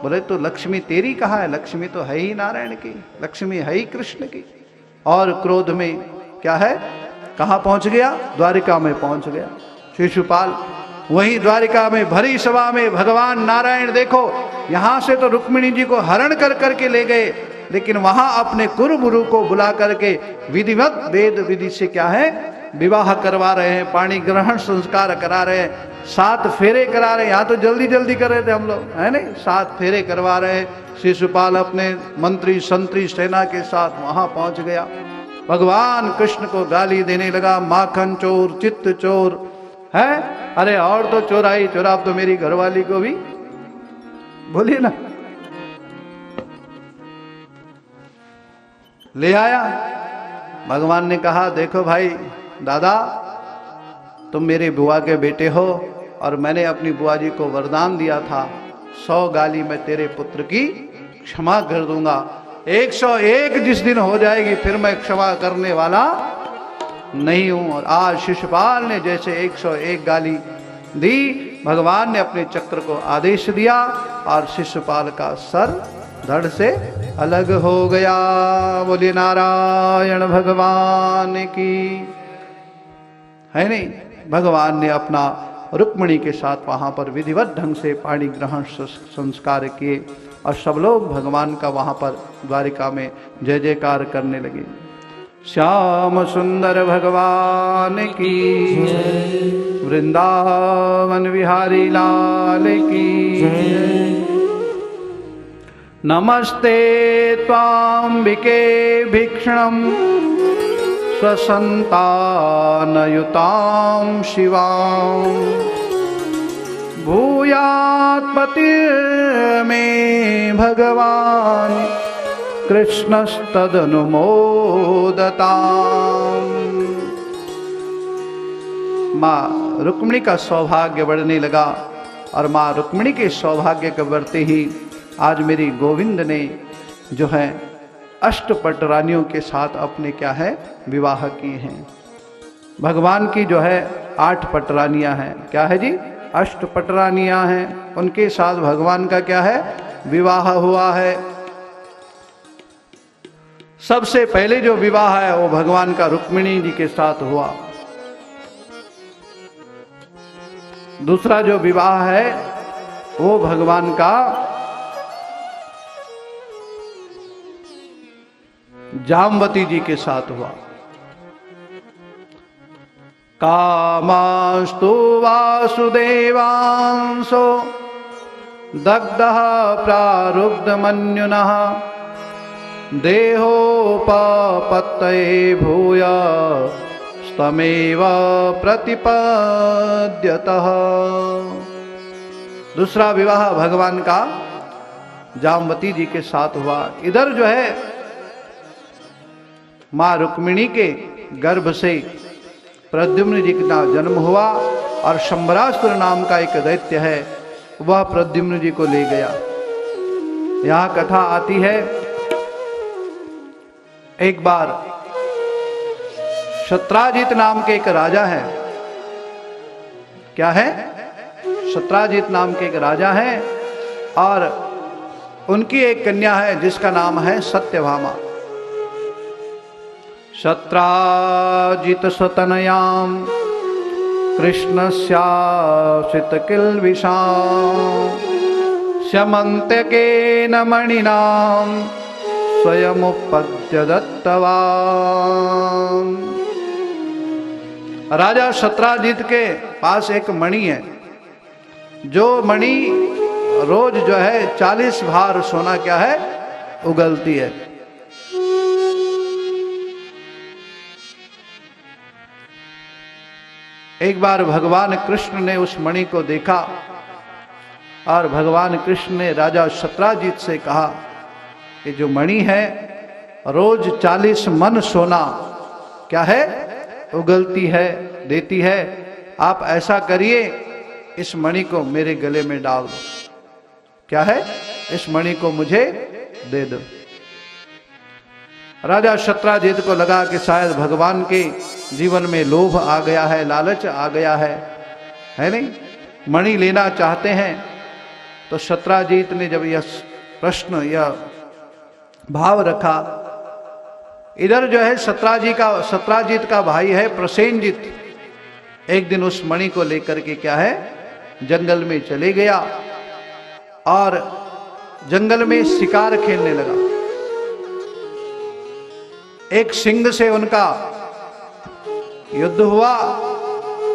बोले तो लक्ष्मी तेरी कहाँ है? लक्ष्मी तो है ही नारायण की, लक्ष्मी है ही कृष्ण की। और क्रोध में क्या है, कहाँ पहुंच गया? द्वारिका में पहुंच गया शिशुपाल। वहीं द्वारिका में भरी सभा में भगवान नारायण देखो, यहां से तो रुक्मिणी जी को हरण कर करके ले गए, लेकिन वहां अपने कुरुबुरु को बुला करके विधिवत वेद विधि से क्या है, विवाह करवा रहे हैं, पाणी ग्रहण संस्कार करा रहे हैं, 7 फेरे करा रहे हैं। यहाँ तो जल्दी जल्दी कर रहे थे हम लोग, है नहीं? 7 फेरे करवा रहे हैं। शिशुपाल अपने मंत्री संतरी सेना के साथ वहां पहुंच गया। भगवान कृष्ण को गाली देने लगा, माखन चोर, चित्त चोर है। अरे और तो चोराई चोरा, तो मेरी घरवाली को भी बोलिए ना, ले आया। भगवान ने कहा देखो भाई दादा, तुम मेरे बुआ के बेटे हो और मैंने अपनी बुआ जी को वरदान दिया था 100 गाली मैं तेरे पुत्र की क्षमा कर दूंगा। 101 जिस दिन हो जाएगी फिर मैं क्षमा करने वाला नहीं हूं। और आज शिशुपाल ने जैसे 101 गाली दी, भगवान ने अपने चक्र को आदेश दिया और शिशुपाल का सर धड़ से अलग हो गया। बोले नारायण भगवान की, है नहीं? भगवान ने अपना रुक्मिणी के साथ वहां पर विधिवत ढंग से पाणी ग्रहण संस्कार किए और सब लोग भगवान का वहां पर द्वारिका में जय जयकार करने लगे। श्याम सुंदर भगवान की, वृंदावन विहारी लाल की। नमस्ते त्वांबिके भीक्षणं स्वसंतानयुतां शिवां। भूयात्पति में भगवान कृष्णस्तदनुमोदता। माँ रुक्मिणी का सौभाग्य बढ़ने लगा और माँ रुक्मिणी के सौभाग्य के बढ़ते ही आज मेरी गोविंद ने जो है अष्टपट रानियों के साथ अपने क्या है विवाह किए हैं। भगवान की जो है 8 पटरानियां हैं। क्या है जी? अष्टपटरानियां हैं, उनके साथ भगवान का क्या है विवाह हुआ है। सबसे पहले जो विवाह है वो भगवान का रुक्मिणी जी के साथ हुआ। दूसरा जो विवाह है वो भगवान का जामवती जी के साथ हुआ। कामास्तु वासुदेवांसो दग्धः प्रारुब्धमन्युनः देहोपपत्तये भूय स्तमेव प्रतिपद्यतः। दूसरा विवाह भगवान का जामवती जी के साथ हुआ। इधर जो है माँ रुक्मिणी के गर्भ से प्रद्युम्न जी का जन्म हुआ और शंबरासुर नाम का एक दैत्य है, वह प्रद्युम्न जी को ले गया। यहाँ कथा आती है, एक बार शत्राजित नाम के एक राजा है। क्या है? शत्राजित नाम के एक राजा है और उनकी एक कन्या है जिसका नाम है सत्यभामा। शत्राजित सतनयाम कृष्णस्याश्रित किल्बिषां स्यमन्त्यकेन मणिनां स्वयमुपद्य दत्तवान्। राजा शत्राजित के पास एक मणि है, जो मणि रोज जो है 40 भार सोना क्या है उगलती है। एक बार भगवान कृष्ण ने उस मणि को देखा और भगवान कृष्ण ने राजा शत्राजित से कहा कि जो मणि है रोज 40 मन सोना क्या है उगलती है, देती है। आप ऐसा करिए, इस मणि को मेरे गले में डाल दो। क्या है? इस मणि को मुझे दे दो। राजा शत्राजित को लगा कि शायद भगवान के जीवन में लोभ आ गया है, लालच आ गया है नहीं? मणि लेना चाहते हैं। तो शत्राजित ने जब यह प्रश्न, यह भाव रखा, इधर जो है शत्राजित का भाई है प्रसेनजित, एक दिन उस मणि को लेकर के क्या है जंगल में चले गया और जंगल में शिकार खेलने लगा। एक सिंह से उनका युद्ध हुआ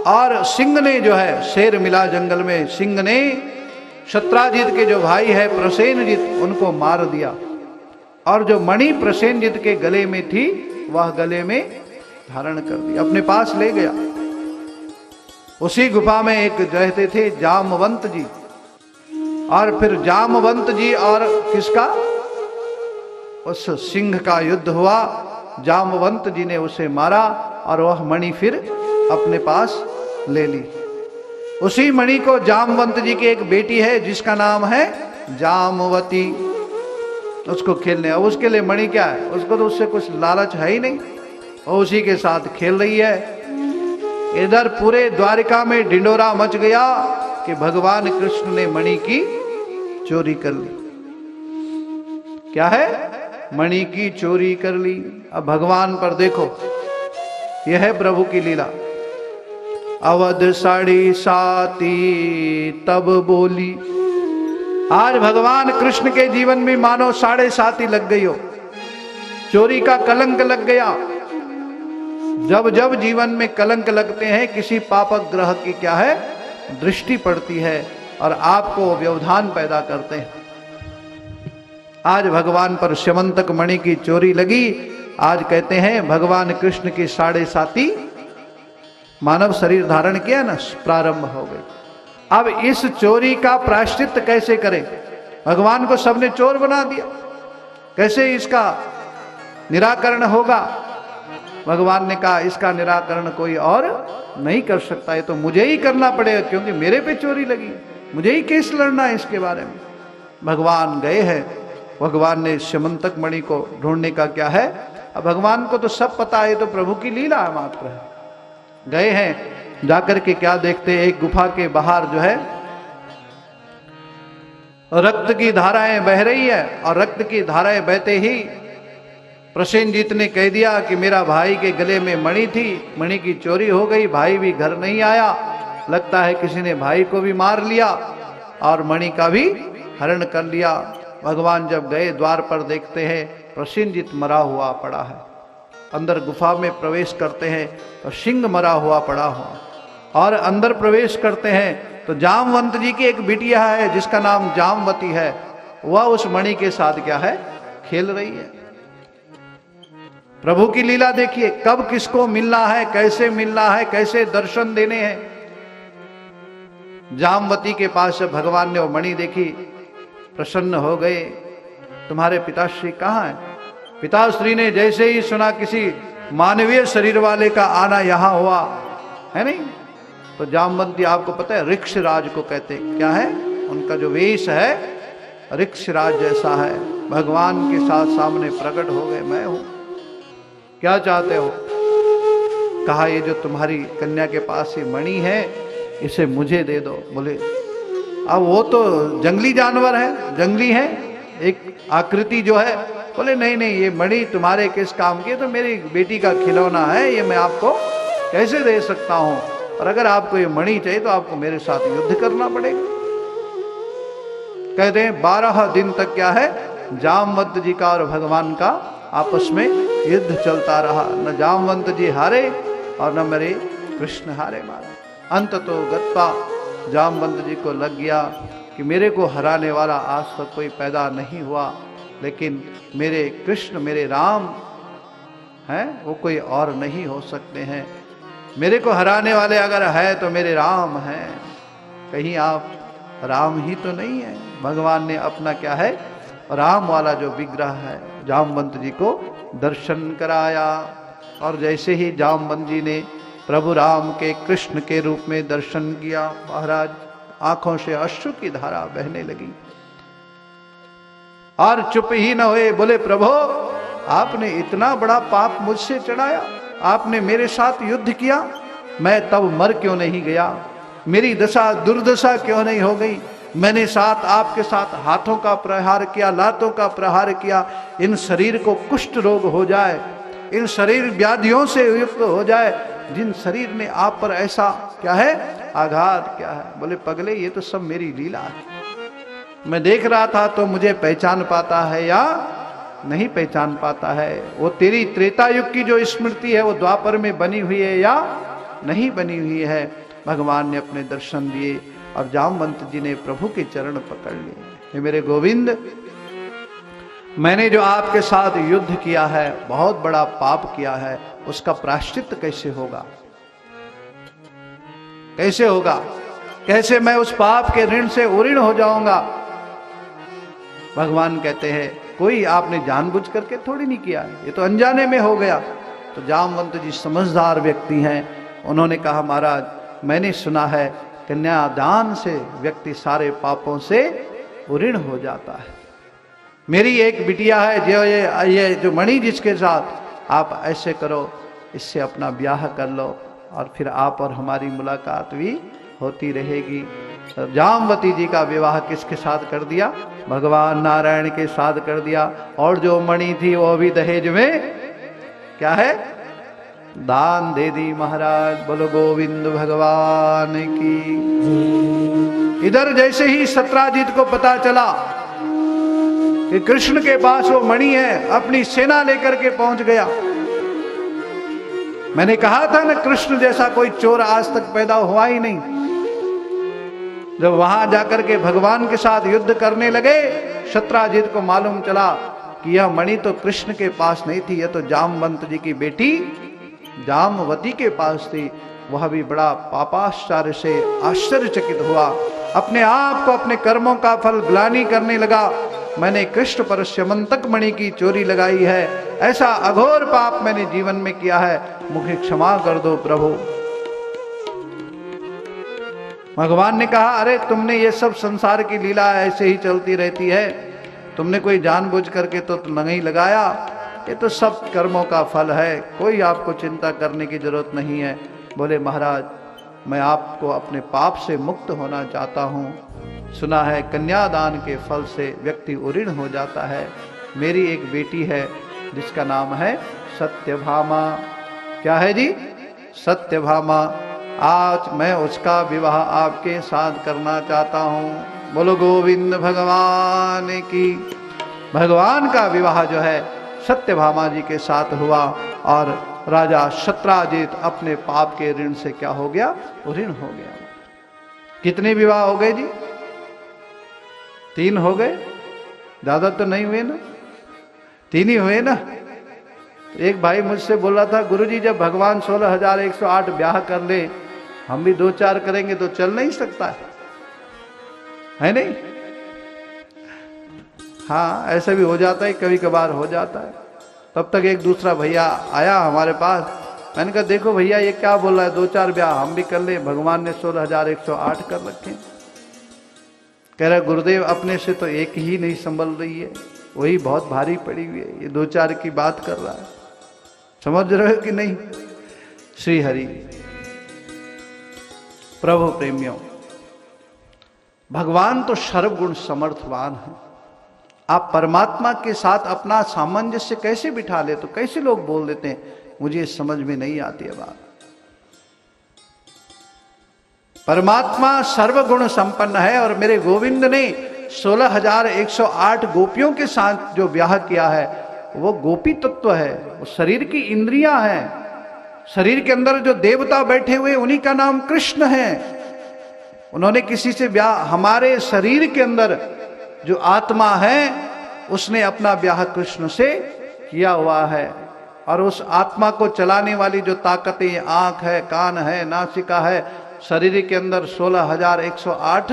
और सिंह ने जो है, शेर मिला जंगल में, सिंह ने शत्राजित के जो भाई है प्रसेनजित उनको मार दिया और जो मणि प्रसेनजित के गले में थी वह गले में धारण कर दी, अपने पास ले गया। उसी गुफा में एक रहते थे जामवंत जी, और फिर जामवंत जी और किसका, उस सिंह का युद्ध हुआ। जामवंत जी ने उसे मारा और वह मणि फिर अपने पास ले ली। उसी मणि को जामवंत जी की एक बेटी है जिसका नाम है जामवती, उसको खेलने। अब उसके लिए मणि क्या है, उसको तो उससे कुछ लालच है ही नहीं, वो उसी के साथ खेल रही है। इधर पूरे द्वारिका में ढिंडोरा मच गया कि भगवान कृष्ण ने मणि की चोरी कर ली। क्या है? मणि की चोरी कर ली। अब भगवान पर देखो, यह है प्रभु की लीला। अवध साड़ी साती तब बोली। आज भगवान कृष्ण के जीवन में मानो 7.5 लग गई हो, चोरी का कलंक लग गया। जब जब जीवन में कलंक लगते हैं, किसी पापक ग्रह की क्या है दृष्टि पड़ती है और आपको व्यवधान पैदा करते हैं। आज भगवान पर स्यमंतक मणि की चोरी लगी। आज कहते हैं भगवान कृष्ण की 7.5 मानव शरीर धारण किया ना, प्रारंभ हो गई। अब इस चोरी का प्रायश्चित कैसे करें? भगवान को सबने चोर बना दिया, कैसे इसका निराकरण होगा? भगवान ने कहा इसका निराकरण कोई और नहीं कर सकता, है तो मुझे ही करना पड़ेगा, क्योंकि मेरे पे चोरी लगी, मुझे ही केस लड़ना है इसके बारे में। भगवान गए हैं, भगवान ने स्यमंतक मणि को ढूंढने का क्या है, अब भगवान को तो सब पता है, तो प्रभु की लीला मात्र है। गए हैं, जाकर के क्या देखते, एक गुफा के बाहर जो है रक्त की धाराएं बह रही है, और रक्त की धाराएं बहते ही प्रसेनजीत ने कह दिया कि मेरा भाई के गले में मणि थी, मणि की चोरी हो गई, भाई भी घर नहीं आया, लगता है किसी ने भाई को भी मार लिया और मणि का भी हरण कर लिया। भगवान जब गए, द्वार पर देखते हैं प्रसेनजीत मरा हुआ पड़ा है। अंदर गुफा में प्रवेश करते हैं तो सिंह मरा हुआ पड़ा हुआ, और अंदर प्रवेश करते हैं तो जामवंत जी की एक बिटिया है जिसका नाम जामवती है, वह उस मणि के साथ क्या है खेल रही है। प्रभु की लीला देखिए, कब किसको मिलना है, कैसे मिलना है, कैसे दर्शन देने हैं। जामवती के पास जब भगवान ने वो मणि देखी, प्रसन्न हो गए। तुम्हारे पिताश्री कहाँ हैं? पिताश्री ने जैसे ही सुना किसी मानवीय शरीर वाले का आना यहाँ हुआ है नहीं, तो जामवंती आपको पता है ऋक्षराज को कहते, क्या है उनका जो वेश है ऋक्षराज जैसा है। भगवान के साथ सामने प्रकट हो गए, मैं हूं, क्या चाहते हो? कहा ये जो तुम्हारी कन्या के पास ये मणि है इसे मुझे दे दो। बोले अब वो तो जंगली जानवर है, जंगली है, एक आकृति जो है। बोले नहीं नहीं, ये मणि तुम्हारे किस काम की, तो मेरी बेटी का खिलौना है, ये मैं आपको कैसे दे सकता हूं। और अगर आपको ये मणि चाहिए तो आपको मेरे साथ युद्ध करना पड़ेगा। कहते हैं 12 दिन तक क्या है, जामवंत जी का और भगवान का आपस में युद्ध चलता रहा। न जामवंत जी हारे और न मेरे कृष्ण हारे मारे। अंत तो गत्वा जामवंत जी को लग गया कि मेरे को हराने वाला आज तक कोई पैदा नहीं हुआ, लेकिन मेरे कृष्ण, मेरे राम हैं, वो कोई और नहीं हो सकते हैं। मेरे को हराने वाले अगर है तो मेरे राम हैं, कहीं आप राम ही तो नहीं है। भगवान ने अपना क्या है, राम वाला जो विग्रह है जामवंत जी को दर्शन कराया। और जैसे ही जामवंत जी ने प्रभु राम के कृष्ण के रूप में दर्शन किया, महाराज आंखों से अश्रु की धारा बहने लगी और चुप ही न हुए। बोले प्रभु आपने इतना बड़ा पाप मुझसे चढ़ाया, आपने मेरे साथ युद्ध किया, मैं तब मर क्यों नहीं गया, मेरी दशा दुर्दशा क्यों नहीं हो गई। मैंने साथ आपके साथ हाथों का प्रहार किया, लातों का प्रहार किया, इन शरीर को कुष्ठ रोग हो जाए, इन शरीर व्याधियों से युक्त हो जाए, जिन शरीर ने आप पर ऐसा क्या है आघात क्या है। बोले पगले ये तो सब मेरी लीला है, मैं देख रहा था तो मुझे पहचान पाता है या नहीं पहचान पाता है। वो तेरी त्रेता युग की जो स्मृति है वो द्वापर में बनी हुई है या नहीं बनी हुई है। भगवान ने अपने दर्शन दिए और जामवंत जी ने प्रभु के चरण पकड़ लिए। हे मेरे गोविंद, मैंने जो आपके साथ युद्ध किया है, बहुत बड़ा पाप किया है, उसका प्रायश्चित कैसे होगा, कैसे होगा, कैसे मैं उस पाप के ऋण से उऋण हो जाऊंगा। भगवान कहते हैं कोई आपने जानबूझ करके थोड़ी नहीं किया, ये तो अनजाने में हो गया। तो जामवंत जी समझदार व्यक्ति हैं, उन्होंने कहा महाराज मैंने सुना है कन्यादान से व्यक्ति सारे पापों से उऋण हो जाता है। मेरी एक बिटिया है जो ये जो मणि जिसके साथ आप ऐसे करो, इससे अपना ब्याह कर लो और फिर आप और हमारी मुलाकात भी होती रहेगी। जामवती जी का विवाह किसके साथ कर दिया, भगवान नारायण के साथ कर दिया। और जो मणि थी वो भी दहेज में क्या है दान दे दी। महाराज बोलो गोविंद भगवान की। इधर जैसे ही सत्राजित को पता चला कि कृष्ण के पास वो मणि है, अपनी सेना लेकर के पहुंच गया। मैंने कहा था ना कृष्ण जैसा कोई चोर आज तक पैदा हुआ ही नहीं। जब वहां जाकर के भगवान के साथ युद्ध करने लगे, सत्राजित को मालूम चला कि यह मणि तो कृष्ण के पास नहीं थी, यह तो जामवंत जी की बेटी जामवती के पास थी। वह भी बड़ा पापाचार्य से आश्चर्यचकित हुआ, अपने आप को अपने कर्मों का फल ग्लानि करने लगा। मैंने कृष्ण पर स्यमंतक मणि की चोरी लगाई है, ऐसा अघोर पाप मैंने जीवन में किया है, मुझे क्षमा कर दो प्रभु। भगवान ने कहा अरे तुमने ये सब संसार की लीला ऐसे ही चलती रहती है, तुमने कोई जानबूझ करके तो नहीं लगाया, ये तो सब कर्मों का फल है, कोई आपको चिंता करने की जरूरत नहीं है। बोले महाराज मैं आपको अपने पाप से मुक्त होना चाहता हूँ। सुना है कन्यादान के फल से व्यक्ति उऋण हो जाता है। मेरी एक बेटी है जिसका नाम है सत्यभामा। क्या है जी? सत्यभामा। आज मैं उसका विवाह आपके साथ करना चाहता हूँ। बोलो गोविंद भगवान की। भगवान का विवाह जो है सत्यभामा जी के साथ हुआ और राजा सत्राजित अपने पाप के ऋण से क्या हो गया, उऋण हो गया। कितने विवाह हो गए जी? 3 हो गए, ज्यादा तो नहीं हुए ना, 3 ही हुए ना। एक भाई मुझसे बोला था गुरुजी जब भगवान 16,108 ब्याह कर ले, हम भी 2-4 करेंगे तो चल नहीं सकता है नहीं? हाँ ऐसा भी हो जाता है, कभी कभार हो जाता है। तब तक एक दूसरा भैया आया हमारे पास, मैंने कहा देखो भैया ये क्या बोल रहा है, 2-4 ब्याह हम भी कर ले, भगवान ने 16,108 कर रखे। कह रहा गुरुदेव अपने से तो एक ही नहीं संभल रही है, वही बहुत भारी पड़ी हुई है, ये 2-4 की बात कर रहा है। समझ रहे हो कि नहीं? श्री हरि। प्रभु प्रेमियों, भगवान तो सर्वगुण समर्थवान है। आप परमात्मा के साथ अपना सामंजस्य कैसे बिठा ले, तो कैसे लोग बोल देते हैं, मुझे समझ में नहीं आती है बात। परमात्मा सर्वगुण संपन्न है और मेरे गोविंद ने 16,108 गोपियों के साथ जो ब्याह किया है वो गोपी तत्व है, वो शरीर की इंद्रियां हैं। शरीर के अंदर जो देवता बैठे हुए उन्हीं का नाम कृष्ण है। उन्होंने किसी से ब्याह, हमारे शरीर के अंदर जो आत्मा है उसने अपना ब्याह कृष्ण से किया हुआ है। और उस आत्मा को चलाने वाली जो ताकतें, आंख है, कान है, नासिका है, शरीर के अंदर 16,108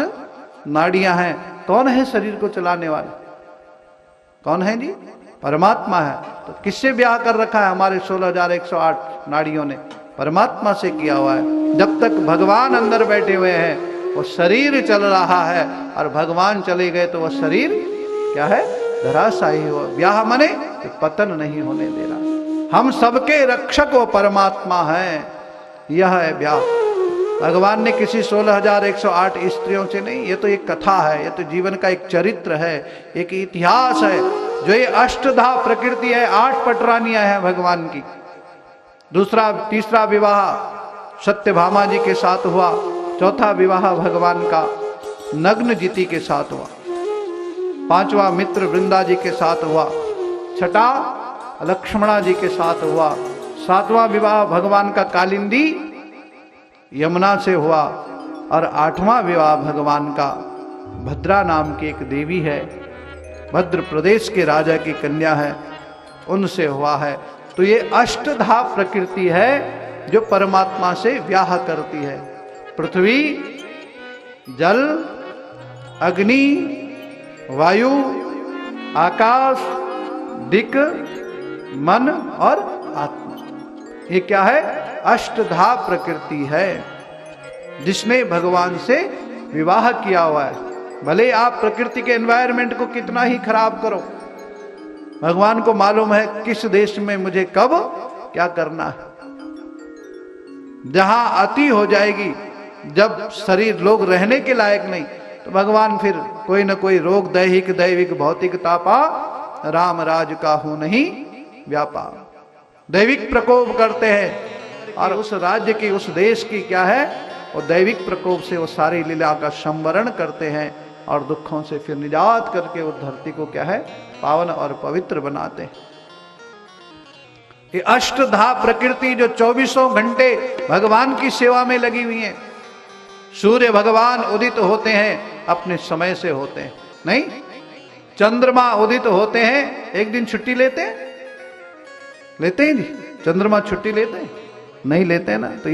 नाड़ियां हैं। कौन है शरीर को चलाने वाले? कौन है जी? परमात्मा है। तो किससे ब्याह कर रखा है हमारे 16,108 नाड़ियों ने? परमात्मा से किया हुआ है। जब तक भगवान अंदर बैठे हुए हैं वो शरीर चल रहा है, और भगवान चले गए तो वह शरीर क्या है? धराशायी हो। ब्याह मने तो पतन नहीं होने दे रहा। हम सबके रक्षक वो परमात्मा है, यह है ब्याह। भगवान ने किसी 16,108 स्त्रियों से नहीं, ये तो एक कथा है, ये तो जीवन का एक चरित्र है, एक इतिहास है। जो ये अष्टधा प्रकृति है, 8 पटरानियां हैं भगवान की। तीसरा विवाह सत्यभामा जी के साथ हुआ। चौथा विवाह भगवान का नग्नजिति के साथ हुआ। 5वां मित्र वृंदा जी के साथ हुआ। 6ठा लक्ष्मणा जी के साथ हुआ। 7वां विवाह भगवान का कालिंदी यमुना से हुआ। और 8वां विवाह भगवान का भद्रा नाम की एक देवी है, भद्र प्रदेश के राजा की कन्या है, उनसे हुआ है। तो ये अष्टधा प्रकृति है जो परमात्मा से ब्याह करती है। पृथ्वी, जल, अग्नि, वायु, आकाश, दिक्, मन और आत्मा। ये क्या है? अष्टधा प्रकृति है जिसने भगवान से विवाह किया हुआ है। भले आप प्रकृति के एनवायरनमेंट को कितना ही खराब करो, भगवान को मालूम है किस देश में मुझे कब क्या करना है। जहां अति हो जाएगी, जब शरीर लोग रहने के लायक नहीं, तो भगवान फिर कोई न कोई रोग, दैहिक दैविक भौतिक तापा, राम राज काहू नहीं व्यापा। दैविक प्रकोप करते हैं और उस राज्य की, उस देश की क्या है, वो दैविक प्रकोप से वो सारी लीला का संवरण करते हैं और दुखों से फिर निजात करके उस धरती को क्या है, पावन और पवित्र बनाते हैं। ये अष्टधा प्रकृति जो 24 घंटे भगवान की सेवा में लगी हुई है। सूर्य भगवान उदित होते हैं अपने समय से होते हैं, नहीं? चंद्रमा उदित होते हैं, एक दिन छुट्टी लेते हैं? लेते हैं जी? चंद्रमा छुट्टी लेते हैं? नहीं लेते हैं ना। तो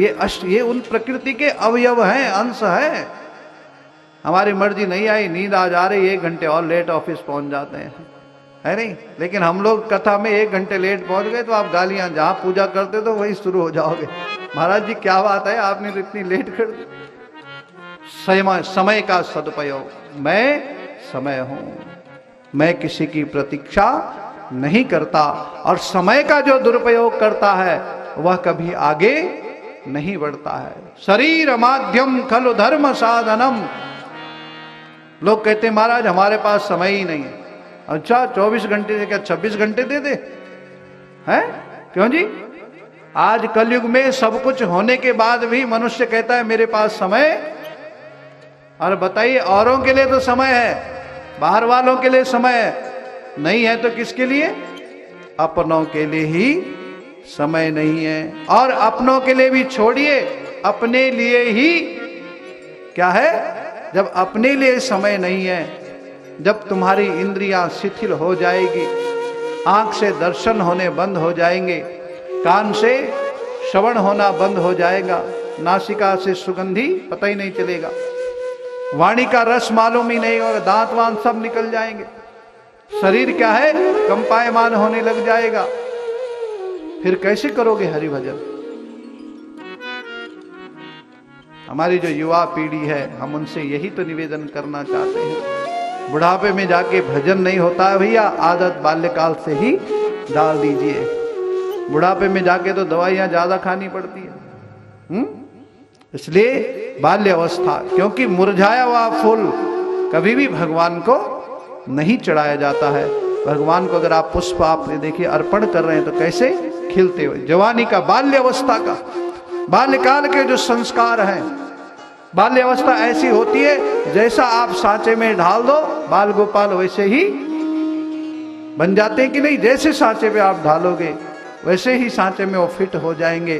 ये उन प्रकृति के अवयव हैं, अंश है। हमारी मर्जी नहीं आई, नींद आ जा रही, 1 घंटे और लेट ऑफिस पहुंच जाते हैं, है नहीं? लेकिन हम लोग कथा में 1 घंटे लेट पहुंच गए तो आप गालियां, जहां पूजा करते तो वही शुरू हो जाओगे। महाराज जी क्या बात है, आपने तो इतनी लेट कर दी। समय का सदुपयोग, मैं समय हूं, मैं किसी की प्रतीक्षा नहीं करता। और समय का जो दुरुपयोग करता है वह कभी आगे नहीं बढ़ता है। शरीर माध्यम खलु धर्म साधनम। लोग कहते हैं महाराज हमारे पास समय ही नहीं है। अच्छा, 24 घंटे से क्या 26 घंटे दे दे? हैं? क्यों जी? आज कलयुग में सब कुछ होने के बाद भी मनुष्य कहता है मेरे पास समय। और बताइए, औरों के लिए तो समय है, बाहर वालों के लिए समय नहीं है, तो किसके लिए? अपनों के लिए ही समय नहीं है। और अपनों के लिए भी छोड़िए, अपने लिए ही क्या है? जब अपने लिए समय नहीं है, जब तुम्हारी इंद्रियां शिथिल हो जाएगी, आंख से दर्शन होने बंद हो जाएंगे, कान से श्रवण होना बंद हो जाएगा, नासिका से सुगंधी पता ही नहीं चलेगा, वाणी का रस मालूम ही नहीं होगा, दांत वांत सब निकल जाएंगे, शरीर क्या है, कंपायमान होने लग जाएगा, फिर कैसे करोगे हरि भजन? हमारी जो युवा पीढ़ी है, हम उनसे यही तो निवेदन करना चाहते हैं, बुढ़ापे में जाके भजन नहीं होता है भैया, आदत बाल्यकाल से ही डाल दीजिए। बुढ़ापे में जाके तो दवाइयाँ ज़्यादा खानी पड़ती है। इसलिए बाल्य अवस्था, क्योंकि मुरझाया हुआ फूल कभी भी भगवान को नहीं चढ़ाया जाता है। भगवान को अगर आप पुष्प आप देखिए अर्पण कर रहे हैं तो कैसे खिलते हुए, जवानी का, बाल्य अवस्था का, बाल्यकाल के जो संस्कार हैं, बाल्य अवस्था ऐसी होती है जैसा आप सांचे में ढाल दो बाल गोपाल वैसे ही बन जाते हैं कि नहीं। जैसे सांचे पे आप ढालोगे वैसे ही सांचे में वो फिट हो जाएंगे,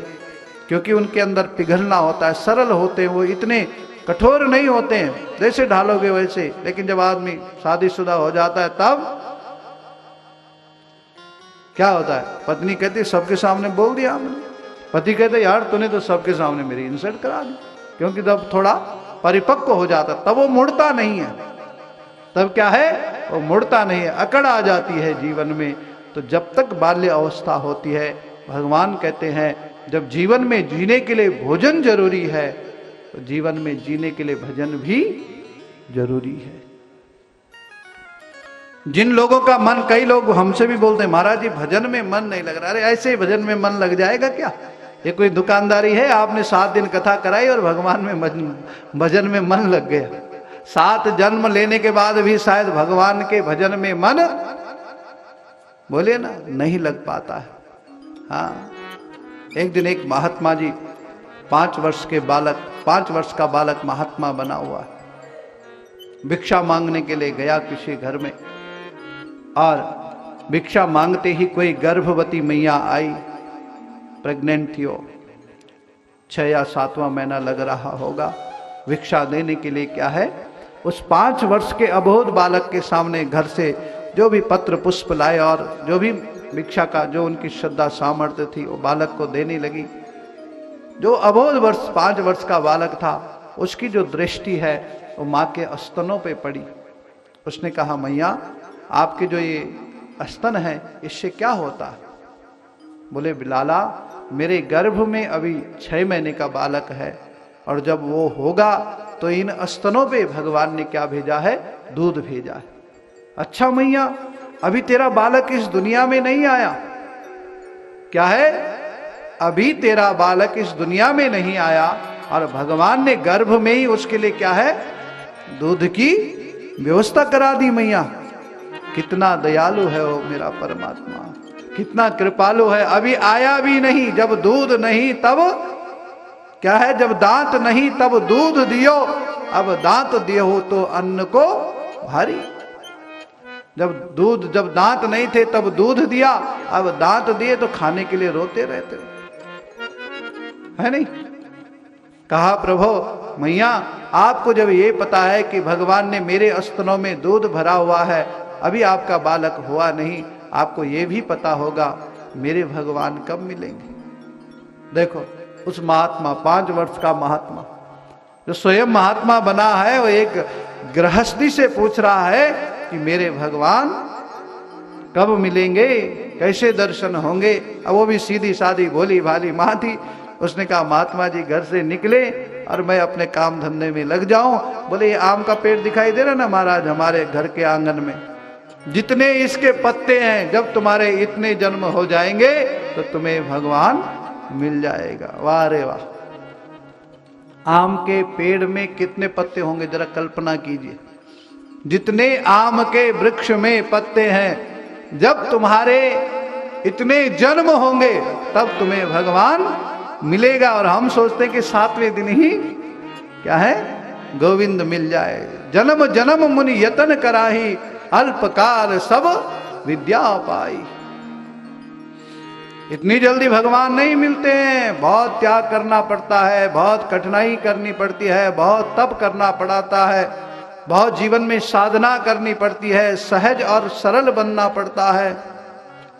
क्योंकि उनके अंदर पिघलना होता है, सरल होते हैं, वो इतने कठोर नहीं होते हैं, जैसे ढालोगे वैसे। लेकिन जब आदमी शादीशुदा हो जाता है तब क्या होता है, पत्नी कहती है सबके सामने बोल दिया हमने, पति कहते यार तूने तो सबके सामने मेरी इंसल्ट करा दी। क्योंकि जब थोड़ा परिपक्व हो जाता तब वो मुड़ता नहीं है, तब क्या है, वो मुड़ता नहीं है, अकड़ आ जाती है जीवन में। तो जब तक बाल्य अवस्था होती है, भगवान कहते हैं जब जीवन में जीने के लिए भोजन जरूरी है तो जीवन में जीने के लिए भजन भी जरूरी है। जिन लोगों का मन, कई लोग हमसे भी बोलते हैं महाराज जी भजन में मन नहीं लग रहा। अरे ऐसे ही भजन में मन लग जाएगा क्या? ये कोई दुकानदारी है? आपने 7 दिन कथा कराई और भगवान में भजन में मन लग गया। 7 जन्म लेने के बाद भी शायद भगवान के भजन में मन, बोलिए ना, नहीं लग पाता है। हाँ, एक दिन एक महात्मा जी 5 वर्ष का बालक महात्मा बना हुआ है, भिक्षा मांगने के लिए गया किसी घर में, और भिक्षा मांगते ही कोई गर्भवती मैया आई, प्रेग्नेंट थी वो, 6 या 7वां महीना लग रहा होगा। भिक्षा देने के लिए क्या है, उस 5 वर्ष के अबोध बालक के सामने घर से जो भी पत्र पुष्प लाए और जो भी भिक्षा का जो उनकी श्रद्धा सामर्थ्य थी वो बालक को देने लगी। जो अबोध 5 वर्ष का बालक था, उसकी जो दृष्टि है वो माँ के स्तनों पे पड़ी। उसने कहा मैया आपके जो ये स्तन है इससे क्या होता है? बोले बिलाला मेरे गर्भ में अभी 6 महीने का बालक है, और जब वो होगा तो इन स्तनों पे भगवान ने क्या भेजा है, दूध भेजा है। अच्छा मैया अभी तेरा बालक इस दुनिया में नहीं आया, क्या है, अभी तेरा बालक इस दुनिया में नहीं आया, और भगवान ने गर्भ में ही उसके लिए क्या है, दूध की व्यवस्था करा दी। मैया कितना दयालु है वो मेरा परमात्मा, कितना कृपालु है। अभी आया भी नहीं, जब दूध नहीं तब क्या है, जब दांत नहीं तब दूध दियो, अब दांत दियो तो अन्न को भारी। जब दांत नहीं थे तब दूध दिया, अब दांत दिए तो खाने के लिए रोते रहते है नहीं। कहा प्रभु मैया आपको जब ये पता है कि भगवान ने मेरे स्तनों में दूध भरा हुआ है, अभी आपका बालक हुआ नहीं, आपको ये भी पता होगा मेरे भगवान कब मिलेंगे। देखो उस महात्मा, 5 वर्ष का महात्मा जो स्वयं महात्मा बना है, वो एक गृहस्थी से पूछ रहा है कि मेरे भगवान कब मिलेंगे, कैसे दर्शन होंगे। अब वो भी सीधी सादी भोली भाली माँ थी। उसने कहा महात्मा जी घर से निकले और मैं अपने काम धंधे में लग जाऊं। बोले ये आम का पेड़ दिखाई दे रहा ना महाराज हमारे घर के आंगन में, जितने इसके पत्ते हैं, जब तुम्हारे इतने जन्म हो जाएंगे तो तुम्हें भगवान मिल जाएगा। वाह रे वाह, आम के पेड़ में कितने पत्ते होंगे जरा कल्पना कीजिए। जितने आम के वृक्ष में पत्ते हैं, जब तुम्हारे इतने जन्म होंगे तब तुम्हें भगवान मिलेगा। और हम सोचते हैं कि 7वें दिन ही क्या है, गोविंद मिल जाए। जन्म जन्म मुनि यतन कराही, अल्पकाल सब विद्या पाई। इतनी जल्दी भगवान नहीं मिलते हैं, बहुत त्याग करना पड़ता है, बहुत कठिनाई करनी पड़ती है, बहुत तप करना पड़ता है, बहुत जीवन में साधना करनी पड़ती है, सहज और सरल बनना पड़ता है,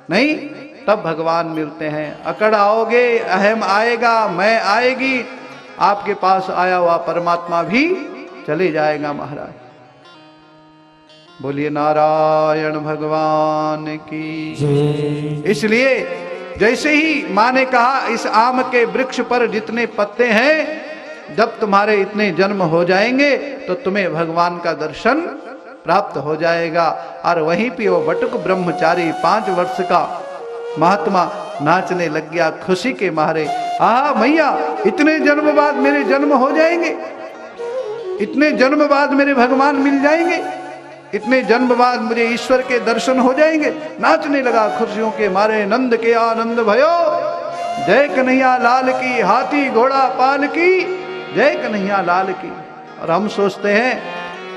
नहीं तब भगवान मिलते हैं। अकड़ आओगे, अहम आएगा, मैं आएगी, आपके पास आया हुआ परमात्मा भी चले जाएगा महाराज। बोलिए नारायण भगवान की। इसलिए जैसे ही माँ ने कहा इस आम के वृक्ष पर जितने पत्ते हैं, जब तुम्हारे इतने जन्म हो जाएंगे तो तुम्हें भगवान का दर्शन प्राप्त हो जाएगा। और वहीं पे वो बटुक ब्रह्मचारी 5 वर्ष का महात्मा नाचने लग गया खुशी के मारे। आहा मैया, इतने जन्म बाद मेरे जन्म हो जाएंगे, इतने जन्म बाद मेरे भगवान मिल जाएंगे, इतने जन्म बाद मुझे ईश्वर के दर्शन हो जाएंगे। नाचने लगा खुशियों के मारे, नंद के आनंद भयो, जय कन्हैया लाल की, हाथी घोड़ा पाल की, जय कन्हैया लाल की। और हम सोचते हैं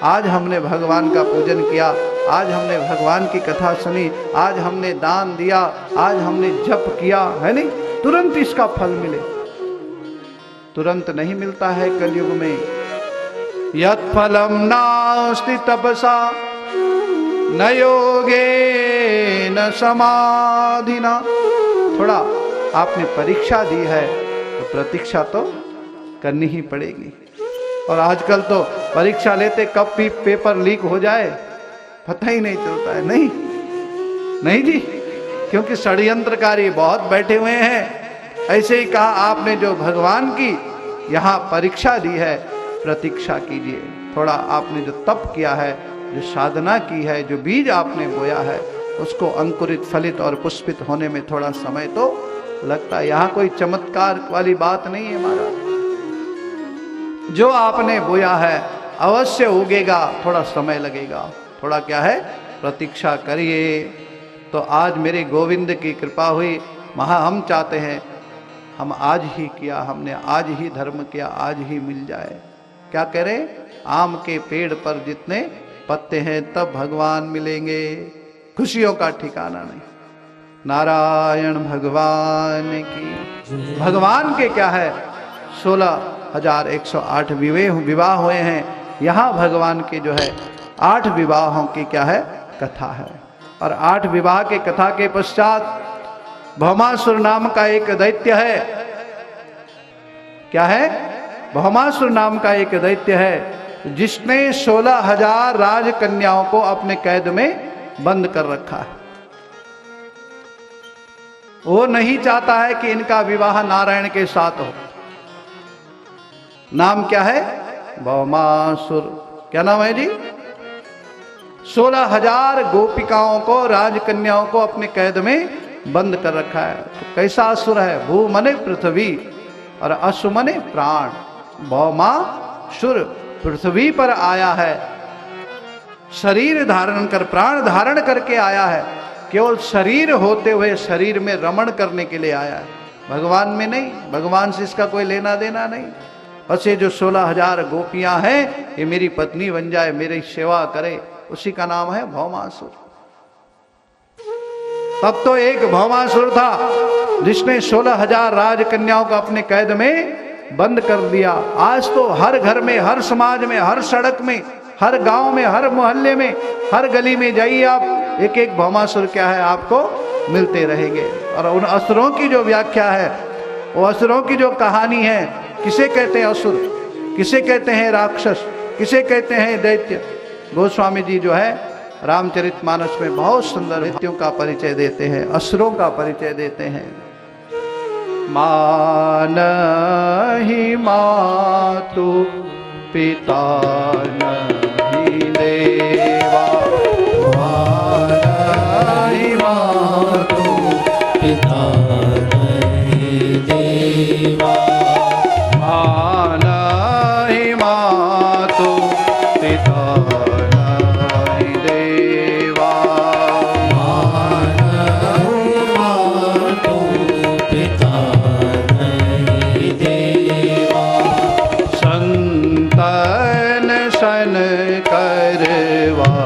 आज हमने भगवान का पूजन किया, आज हमने भगवान की कथा सुनी, आज हमने दान दिया, आज हमने जप किया, है नहीं, तुरंत इसका फल मिले। तुरंत नहीं मिलता है कलयुग में। यत् फलम नास्ति तपसा न योगे न समाधिना। थोड़ा आपने परीक्षा दी है तो प्रतीक्षा तो करनी ही पड़ेगी। और आजकल तो परीक्षा लेते कब भी पेपर लीक हो जाए पता ही नहीं चलता है। नहीं नहीं जी, क्योंकि षड्यंत्रकारी बहुत बैठे हुए हैं। ऐसे ही कहा आपने जो भगवान की यहाँ परीक्षा दी है, प्रतीक्षा कीजिए। थोड़ा आपने जो तप किया है, जो साधना की है, जो बीज आपने बोया है, उसको अंकुरित फलित और पुष्पित होने में थोड़ा समय तो लगता है। यहाँ कोई चमत्कार वाली बात नहीं है महाराज। जो आपने बोया है अवश्य उगेगा, थोड़ा समय लगेगा। थोड़ा क्या है, प्रतीक्षा करिए। तो आज मेरे गोविंद की कृपा हुई। हम चाहते हैं हम आज ही किया, हमने आज ही धर्म किया, आज ही मिल जाए। क्या करें, आम के पेड़ पर जितने पत्ते हैं तब भगवान मिलेंगे, खुशियों का ठिकाना नहीं। नारायण भगवान की। भगवान के क्या है 16,108 विवाह हुए हैं। यहाँ भगवान के जो है 8 विवाहों की क्या है कथा है। और 8 विवाह के कथा के पश्चात भौमासुर नाम का एक दैत्य है। क्या है, भौमासुर नाम का एक दैत्य है जिसने 16,000 राजकन्याओं को अपने कैद में बंद कर रखा है। वो नहीं चाहता है कि इनका विवाह नारायण के साथ हो। नाम क्या है, भौमासुर। क्या नाम है जी? 16,000 गोपिकाओं को, राजकन्याओं को अपने कैद में बंद कर रखा है। तो कैसा असुर है? भू मने पृथ्वी और असु मने प्राण। भौमासुर पृथ्वी पर आया है, शरीर धारण कर, प्राण धारण करके आया है। केवल शरीर होते हुए शरीर में रमण करने के लिए आया है, भगवान में नहीं। भगवान से इसका कोई लेना देना नहीं। बस ये जो 16,000 गोपियां हैं, ये मेरी पत्नी बन जाए, मेरी सेवा करे, उसी का नाम है भौमासुर। तब तो एक भौमासुर था जिसने 16,000 राजकन्याओं को अपने कैद में बंद कर दिया। आज तो हर घर में, हर समाज में, हर सड़क में, हर गांव में, हर मोहल्ले में, हर गली में जाइए आप, एक एक भौमासुर क्या है आपको मिलते रहेंगे। और उन असुरों की जो व्याख्या है, वो असुरों की जो कहानी है, किसे कहते हैं असुर, किसे कहते हैं राक्षस, किसे कहते हैं दैत्य। गोस्वामी जी जो है रामचरितमानस में बहुत सुंदर दैत्यों का परिचय देते हैं, असुरों का परिचय देते हैं। मानहि मातु पिता नहीं देवा, मानहि मातु पिता नहीं देवा, मानहि मातु पिता नहीं देवा, मानहि मातु पिता नहीं देवा। संतन सन करवा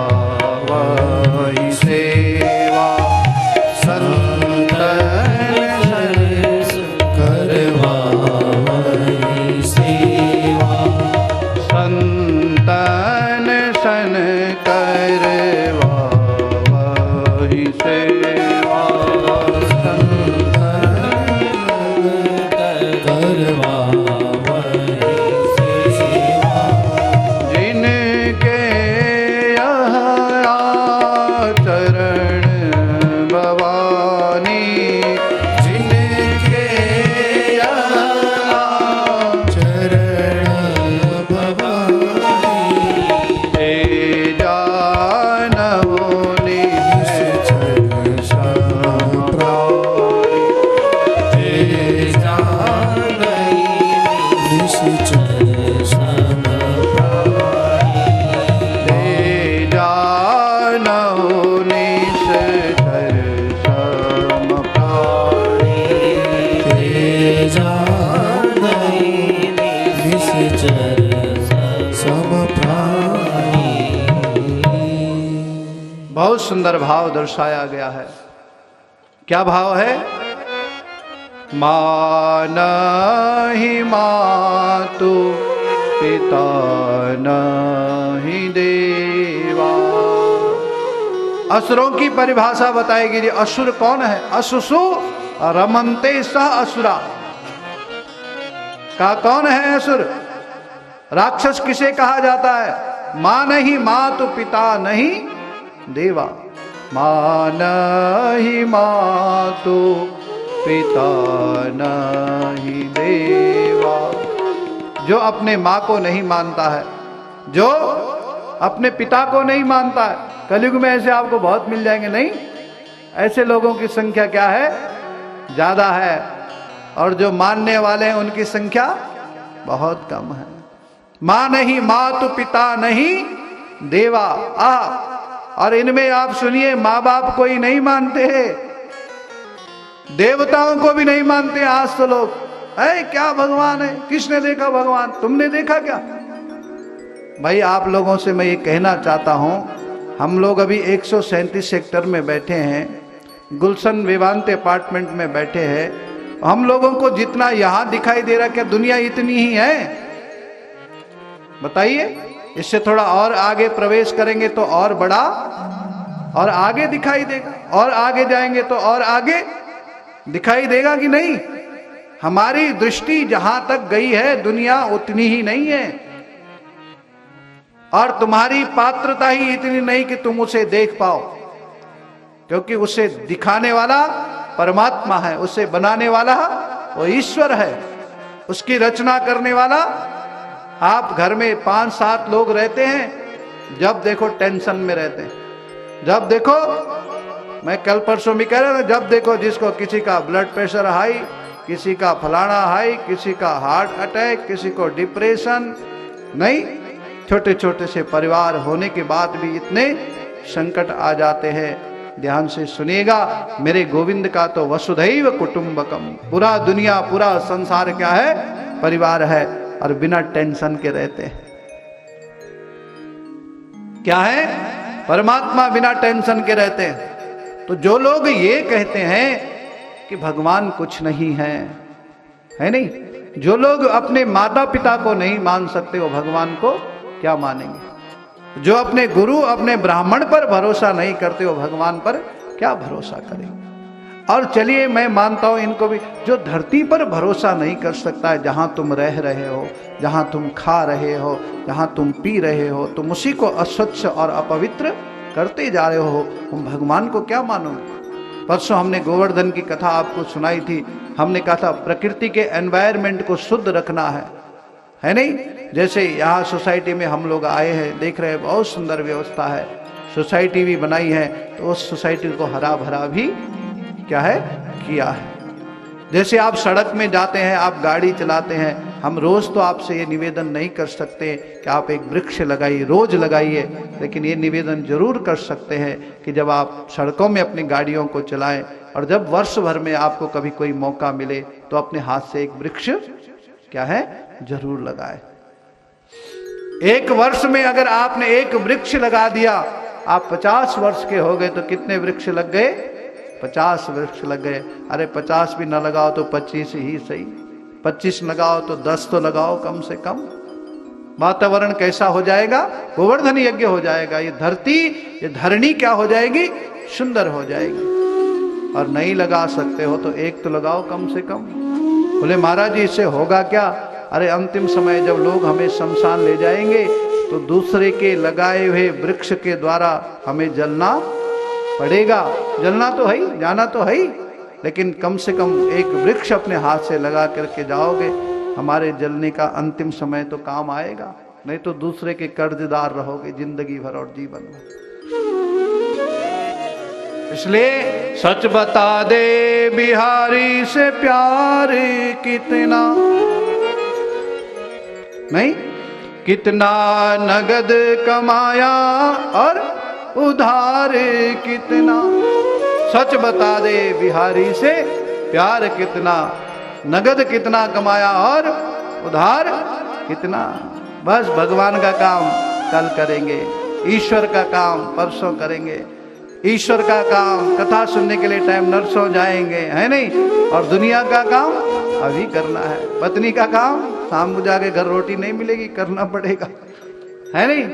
निश्चर सम प्राणी। ते जानहु निश्चर सम प्राणी। ते जानहि निश्चर सम प्राणी। बहुत सुंदर भाव दर्शाया गया है। क्या भाव है? मानहि मातु पिता नहीं देवा। असुरों की परिभाषा बताएगी जी। असुर कौन है? असुसु रमन्ते सह असुरा। का कौन है असुर? राक्षस किसे कहा जाता है? मां नहीं मातु पिता नहीं देवा। मानहि मातु पिता नहीं देवा। जो अपने माँ को नहीं मानता है, जो अपने पिता को नहीं मानता है। कलयुग में ऐसे आपको बहुत मिल जाएंगे, नहीं? ऐसे लोगों की संख्या क्या है? ज्यादा है। और जो मानने वाले हैं उनकी संख्या बहुत कम है। माँ नहीं मातु पिता नहीं देवा। और इनमें आप सुनिए, माँ बाप को ही नहीं मानते हैं, देवताओं को भी नहीं मानते आज तो लोग। है क्या भगवान है? किसने देखा भगवान? तुमने देखा क्या? भाई आप लोगों से मैं ये कहना चाहता हूं, हम लोग अभी 137 सेक्टर में बैठे हैं, गुलशन वेदांत अपार्टमेंट में बैठे हैं। हम लोगों को जितना यहां दिखाई दे रहा, क्या दुनिया इतनी ही है? बताइए। इससे थोड़ा और आगे प्रवेश करेंगे तो और बड़ा और आगे दिखाई देगा, और आगे जाएंगे तो और आगे दिखाई देगा कि नहीं? हमारी दृष्टि जहां तक गई है दुनिया उतनी ही नहीं है, और तुम्हारी पात्रता ही इतनी नहीं कि तुम उसे देख पाओ, क्योंकि उसे दिखाने वाला परमात्मा है, उसे बनाने वाला वो ईश्वर है, उसकी रचना करने वाला। आप घर में 5-7 लोग रहते हैं, जब देखो टेंशन में रहते हैं। जब देखो, मैं कल परसों भी कह रहा था, जब देखो जिसको किसी का ब्लड प्रेशर हाई, किसी का फलाना हाई, किसी का हार्ट अटैक, किसी को डिप्रेशन। नहीं, छोटे छोटे से परिवार होने के बाद भी इतने संकट आ जाते हैं। ध्यान से सुनिएगा, मेरे गोविंद का तो वसुधैव कुटुंबकम, पूरा दुनिया पूरा संसार क्या है? परिवार है, और बिना टेंशन के रहते हैं। क्या है? परमात्मा बिना टेंशन के रहते हैं। तो जो लोग ये कहते हैं कि भगवान कुछ नहीं है नहीं? जो लोग अपने माता पिता को नहीं मान सकते, वो भगवान को क्या मानेंगे? जो अपने गुरु, अपने ब्राह्मण पर भरोसा नहीं करते, वो भगवान पर क्या भरोसा करेंगे? और चलिए मैं मानता हूं इनको भी, जो धरती पर भरोसा नहीं कर सकता है, जहां तुम रह रहे हो, जहां तुम खा रहे हो, जहां तुम पी रहे हो, तुम उसी को अस्वच्छ और अपवित्र करते जा रहे हो, तुम भगवान को क्या मानोगे? परसों हमने गोवर्धन की कथा आपको सुनाई थी। हमने कहा था प्रकृति के एनवायरमेंट को शुद्ध रखना है नहीं? जैसे यहाँ सोसाइटी में हम लोग आए हैं, देख रहे हैं बहुत सुंदर व्यवस्था है, सोसाइटी भी बनाई है, तो उस सोसाइटी को हरा भरा भी क्या है किया है। जैसे आप सड़क में जाते हैं, आप गाड़ी चलाते हैं, हम रोज तो आपसे ये निवेदन नहीं कर सकते कि आप एक वृक्ष लगाइए, रोज लगाइए, लेकिन ये निवेदन जरूर कर सकते हैं कि जब आप सड़कों में अपनी गाड़ियों को चलाएं, और जब वर्ष भर में आपको कभी कोई मौका मिले, तो अपने हाथ से एक वृक्ष क्या है जरूर लगाए। एक वर्ष में अगर आपने एक वृक्ष लगा दिया, आप 50 वर्ष के हो गए, तो कितने वृक्ष लग गए? 50 वृक्ष लग गए। अरे 50 भी न लगाओ तो 25 ही सही, 25 लगाओ तो 10 तो लगाओ कम से कम। वातावरण कैसा हो जाएगा? गोवर्धन यज्ञ हो जाएगा। ये धरती, ये धरणी क्या हो जाएगी? सुंदर हो जाएगी। और नहीं लगा सकते हो तो एक तो लगाओ कम से कम। बोले महाराज जी इससे होगा क्या? अरे अंतिम समय जब लोग हमें शमशान ले जाएंगे, तो दूसरे के लगाए हुए वृक्ष के द्वारा हमें जलना पड़ेगा। जलना तो है ही, जाना तो है ही, लेकिन कम से कम एक वृक्ष अपने हाथ से लगा करके जाओगे, हमारे जलने का अंतिम समय तो काम आएगा। नहीं तो दूसरे के कर्जदार रहोगे जिंदगी भर और जीवन भर। इसलिए सच बता दे बिहारी से प्यार कितना, नहीं, कितना नगद कमाया और उधार कितना। सच बता दे बिहारी से प्यार कितना, नगद कितना कमाया और उधार कितना। बस भगवान का काम कल करेंगे, ईश्वर का काम परसों करेंगे, ईश्वर का काम कथा सुनने के लिए टाइम नरसों जाएंगे, है नहीं। और दुनिया का काम अभी करना है। पत्नी का काम शाम को जाके घर रोटी नहीं मिलेगी, करना पड़ेगा, है नहीं।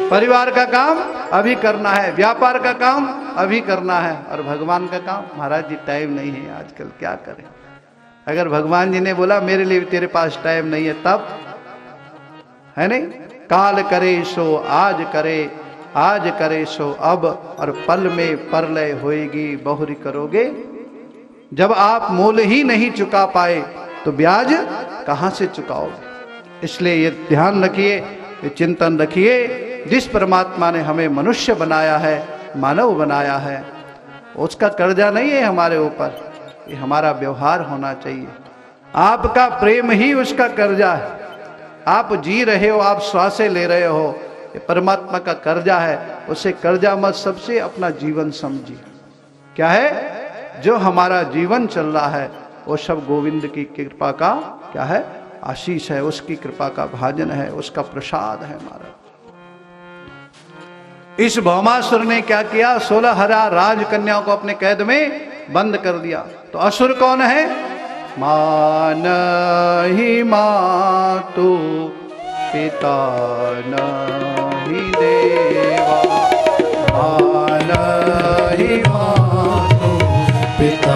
परिवार का काम अभी करना है, व्यापार का काम अभी करना है। और भगवान का काम, महाराज जी टाइम नहीं है आजकल, क्या करें। अगर भगवान जी ने बोला मेरे लिए तेरे पास टाइम नहीं है, तब, है नहीं। काल करे सो आज करे, आज करे सो अब, और पल में परलय होएगी बहुरी करोगे। जब आप मूल ही नहीं चुका पाए तो ब्याज कहां से चुकाओगे। इसलिए ये ध्यान रखिए, ये चिंतन रखिए, जिस परमात्मा ने हमें मनुष्य बनाया है, मानव बनाया है, उसका कर्जा नहीं है हमारे ऊपर, ये हमारा व्यवहार होना चाहिए। आपका प्रेम ही उसका कर्जा है। आप जी रहे हो, आप श्वासें ले रहे हो, ये परमात्मा का कर्जा है। उसे कर्जा मत सबसे अपना जीवन समझिए। क्या है? जो हमारा जीवन चल रहा है वो सब गोविंद की कृपा का क्या है? आशीष है, उसकी कृपा का भाजन है, उसका प्रसाद है हमारा। इस भौमासुर ने क्या किया? 16 राजकन्याओं को अपने कैद में बंद कर दिया। तो असुर कौन है? मान ही मातु पिता नहीं देवा, मान ही मातु पिता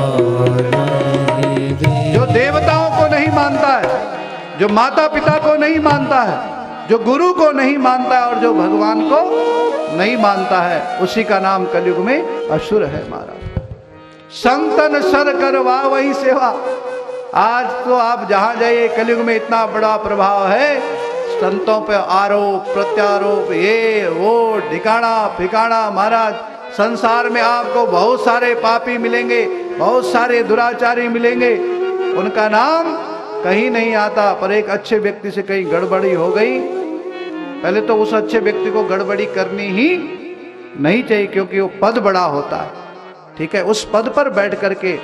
नहीं देवा। जो देवताओं को नहीं मानता है, जो माता पिता को नहीं मानता है, जो गुरु को नहीं मानता है और जो भगवान को नहीं मानता है, उसी का नाम कलयुग में असुर है महाराज। संतन सर करवा वही सेवा। आज तो आप जहां जाइए कलयुग में इतना बड़ा प्रभाव है, संतों पे आरोप प्रत्यारोप, ये वो ठिकाना फिकाना। महाराज संसार में आपको बहुत सारे पापी मिलेंगे, बहुत सारे दुराचारी मिलेंगे, उनका नाम कहीं नहीं आता। पर एक अच्छे व्यक्ति से कहीं गड़बड़ी हो गई, पहले तो उस अच्छे व्यक्ति को गड़बड़ी करनी ही नहीं चाहिए, क्योंकि वो पद बड़ा होता है। ठीक है, उस पद पर बैठ करके,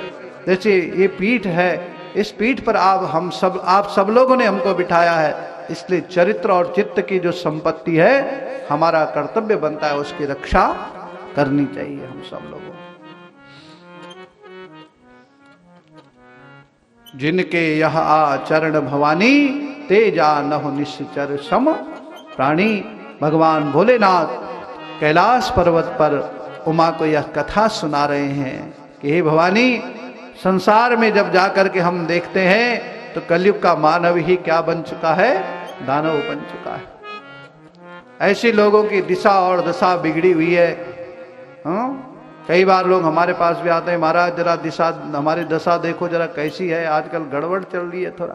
जैसे ये पीठ है, इस पीठ पर आप सब लोगों ने हमको बिठाया है, इसलिए चरित्र और चित्त की जो संपत्ति है, हमारा कर्तव्य बनता है उसकी रक्षा करनी चाहिए हम सब लोगों को। जिनके यह आचरण भवानी, तेजा नहु निश्चर सम प्राणी। भगवान भोलेनाथ कैलाश पर्वत पर उमा को यह कथा सुना रहे हैं कि हे भवानी, संसार में जब जाकर के हम देखते हैं तो कलयुग का मानव ही क्या बन चुका है? दानव बन चुका है। ऐसे लोगों की दिशा और दशा बिगड़ी हुई है। कई बार लोग हमारे पास भी आते हैं, महाराज जरा दिशा, हमारी दशा देखो जरा कैसी है, आजकल गड़बड़ चल रही है थोड़ा।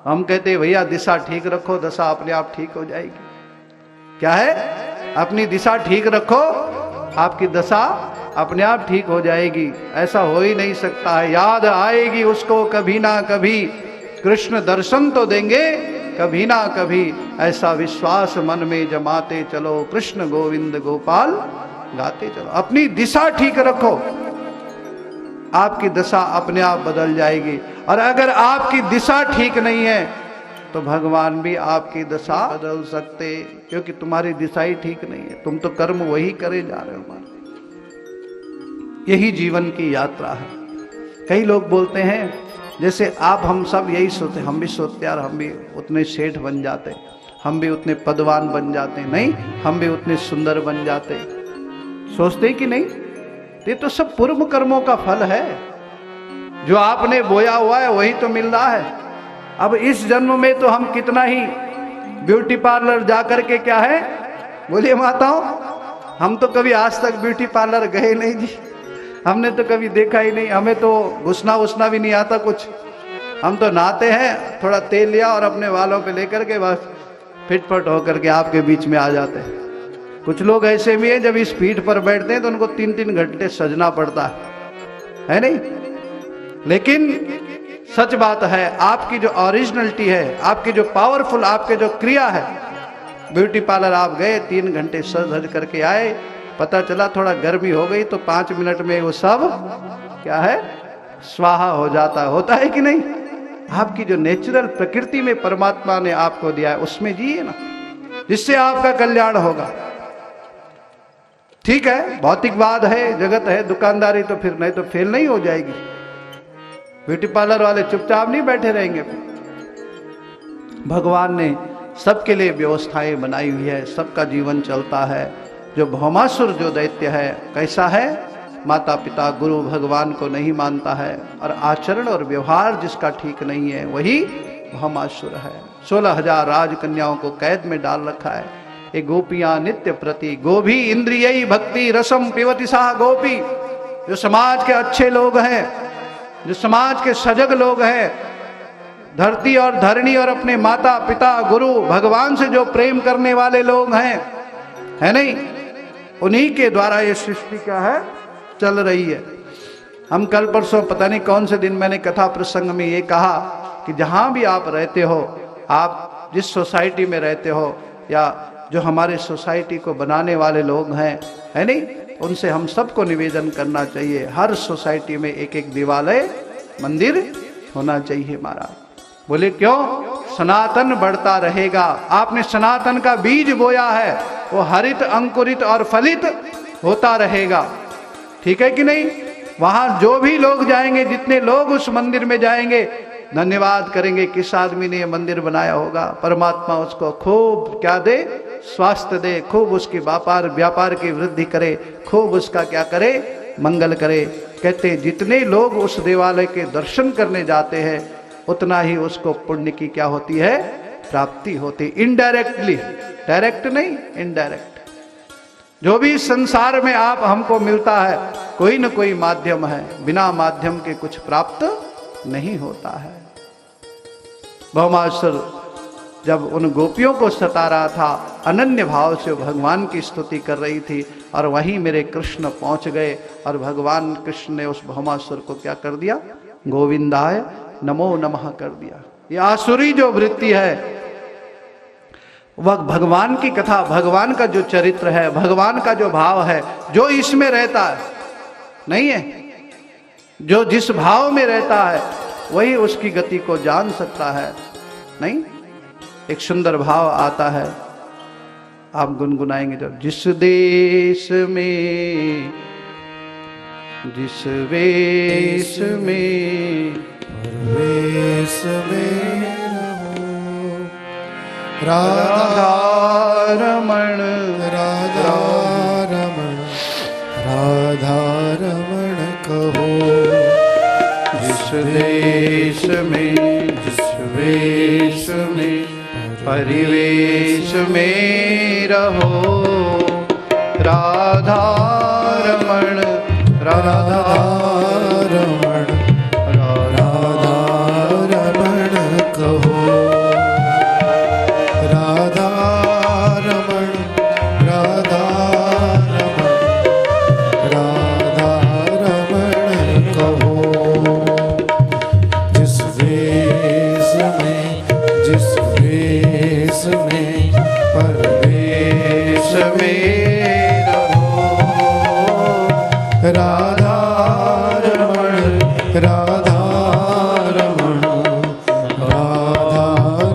हम कहते हैं भैया दिशा ठीक रखो, दशा अपने आप ठीक हो जाएगी। क्या है? अपनी दिशा ठीक रखो, आपकी दशा अपने आप ठीक हो जाएगी। ऐसा हो ही नहीं सकता है। याद आएगी उसको कभी ना कभी, कृष्ण दर्शन तो देंगे कभी ना कभी। ऐसा विश्वास मन में जमाते चलो, कृष्ण गोविंद गोपाल गाते चलो। अपनी दिशा ठीक रखो, आपकी दशा अपने आप बदल जाएगी। और अगर आपकी दिशा ठीक नहीं है तो भगवान भी आपकी दशा बदल सकते, क्योंकि तुम्हारी दिशा ही ठीक नहीं है। तुम तो कर्म वही करे जा रहे हो। यही जीवन की यात्रा है। कई लोग बोलते हैं, जैसे आप हम सब यही सोचते, हम भी सोचते यार हम भी उतने सेठ बन जाते, हम भी उतने पदवान बन जाते, नहीं हम भी उतने सुंदर बन जाते। सोचते कि नहीं? ये तो सब पूर्व कर्मों का फल है। जो आपने बोया हुआ है वही तो मिल रहा है। अब इस जन्म में तो हम कितना ही ब्यूटी पार्लर जाकर के क्या है, बोलिए माताओं, हम तो कभी आज तक ब्यूटी पार्लर गए नहीं जी। हमने तो कभी देखा ही नहीं, हमें तो घुसना उछना भी नहीं आता कुछ। हम तो नहाते हैं, थोड़ा तेल लिया और अपने वालों पे लेकर के बस फिटफट होकर के आपके बीच में आ जाते हैं। कुछ लोग ऐसे भी हैं, जब इस पीठ पर बैठते हैं तो उनको 3-3 घंटे सजना पड़ता है नहीं? लेकिन सच बात है, आपकी जो ओरिजिनलिटी है, आपकी जो पावरफुल, आपके जो क्रिया है, ब्यूटी पार्लर आप गए, 3 घंटे सज धज करके आए, पता चला थोड़ा गर्मी हो गई तो 5 मिनट में वो सब क्या है, स्वाहा हो जाता, होता है कि नहीं? आपकी जो नेचुरल प्रकृति में परमात्मा ने आपको दिया है उसमें जिए ना, जिससे आपका कल्याण होगा। ठीक है, भौतिकवाद है, जगत है, दुकानदारी तो फिर नहीं तो फेल नहीं हो जाएगी। ब्यूटी पार्लर वाले चुपचाप नहीं बैठे रहेंगे। भगवान ने सबके लिए व्यवस्थाएं बनाई हुई है, सबका जीवन चलता है। जो भौमासुर जो दैत्य है कैसा है, माता पिता गुरु भगवान को नहीं मानता है और आचरण और व्यवहार जिसका ठीक नहीं है वही भौमासुर है। 16,000 राजकन्याओं को कैद में डाल रखा है। ये गोपियां नित्य प्रति गोभी इंद्रिय भक्ति रसम पिबति सा गोपी, जो समाज के अच्छे लोग हैं, जो समाज के सजग लोग हैं, धरती और धरणी और अपने माता पिता गुरु भगवान से जो प्रेम करने वाले लोग हैं, है नहीं, उन्हीं के द्वारा ये सृष्टि क्या है, चल रही है। हम कल परसों पता नहीं कौन से दिन मैंने कथा प्रसंग में ये कहा कि जहां भी आप रहते हो, आप जिस सोसाइटी में रहते हो या जो हमारे सोसाइटी को बनाने वाले लोग हैं, है नहीं, उनसे हम सबको निवेदन करना चाहिए, हर सोसाइटी में एक एक देवालय मंदिर होना चाहिए महाराज। बोले क्यों? सनातन बढ़ता रहेगा। आपने सनातन का बीज बोया है, वो हरित अंकुरित और फलित होता रहेगा। ठीक है कि नहीं? वहां जो भी लोग जाएंगे, जितने लोग उस मंदिर में जाएंगे, धन्यवाद करेंगे किस आदमी ने ये मंदिर बनाया होगा। परमात्मा उसको खूब क्या दे, स्वास्थ्य दे, खूब उसकी व्यापार की वृद्धि करे, खूब उसका क्या करे, मंगल करे। कहते जितने लोग उस देवालय के दर्शन करने जाते हैं उतना ही उसको पुण्य की क्या होती है, प्राप्ति होती। इनडायरेक्टली, डायरेक्ट नहीं, इनडायरेक्ट। जो भी संसार में आप हमको मिलता है, कोई न कोई माध्यम है, बिना माध्यम के कुछ प्राप्त नहीं होता है। भौमासुर जब उन गोपियों को सता रहा था, अनन्य भाव से भगवान की स्तुति कर रही थी, और वहीं मेरे कृष्ण पहुंच गए और भगवान कृष्ण ने उस भौमासुर को क्या कर दिया, गोविंदाय नमो नमः कर दिया। ये आसुरी जो वृत्ति है, वह भगवान की कथा, भगवान का जो चरित्र है, भगवान का जो भाव है, जो इसमें रहता है, नहीं है, जो जिस भाव में रहता है वही उसकी गति को जान सकता है। नहीं, एक सुंदर भाव आता है, आप गुनगुनाएंगे जब, जिस देश में जिस वेश में वेश में राधा रमण राधा रमण राधा रमण कहो। जिस देश में जिस वेश में परिवेश में रहो, राधा रमण राधा रमण राधा रमण कहो। राधा रमण राधा रमण राधा रमण कहो। जिस वेश में जिस वेश में परवेश में रहो, राधा रमण राधा रमण राधा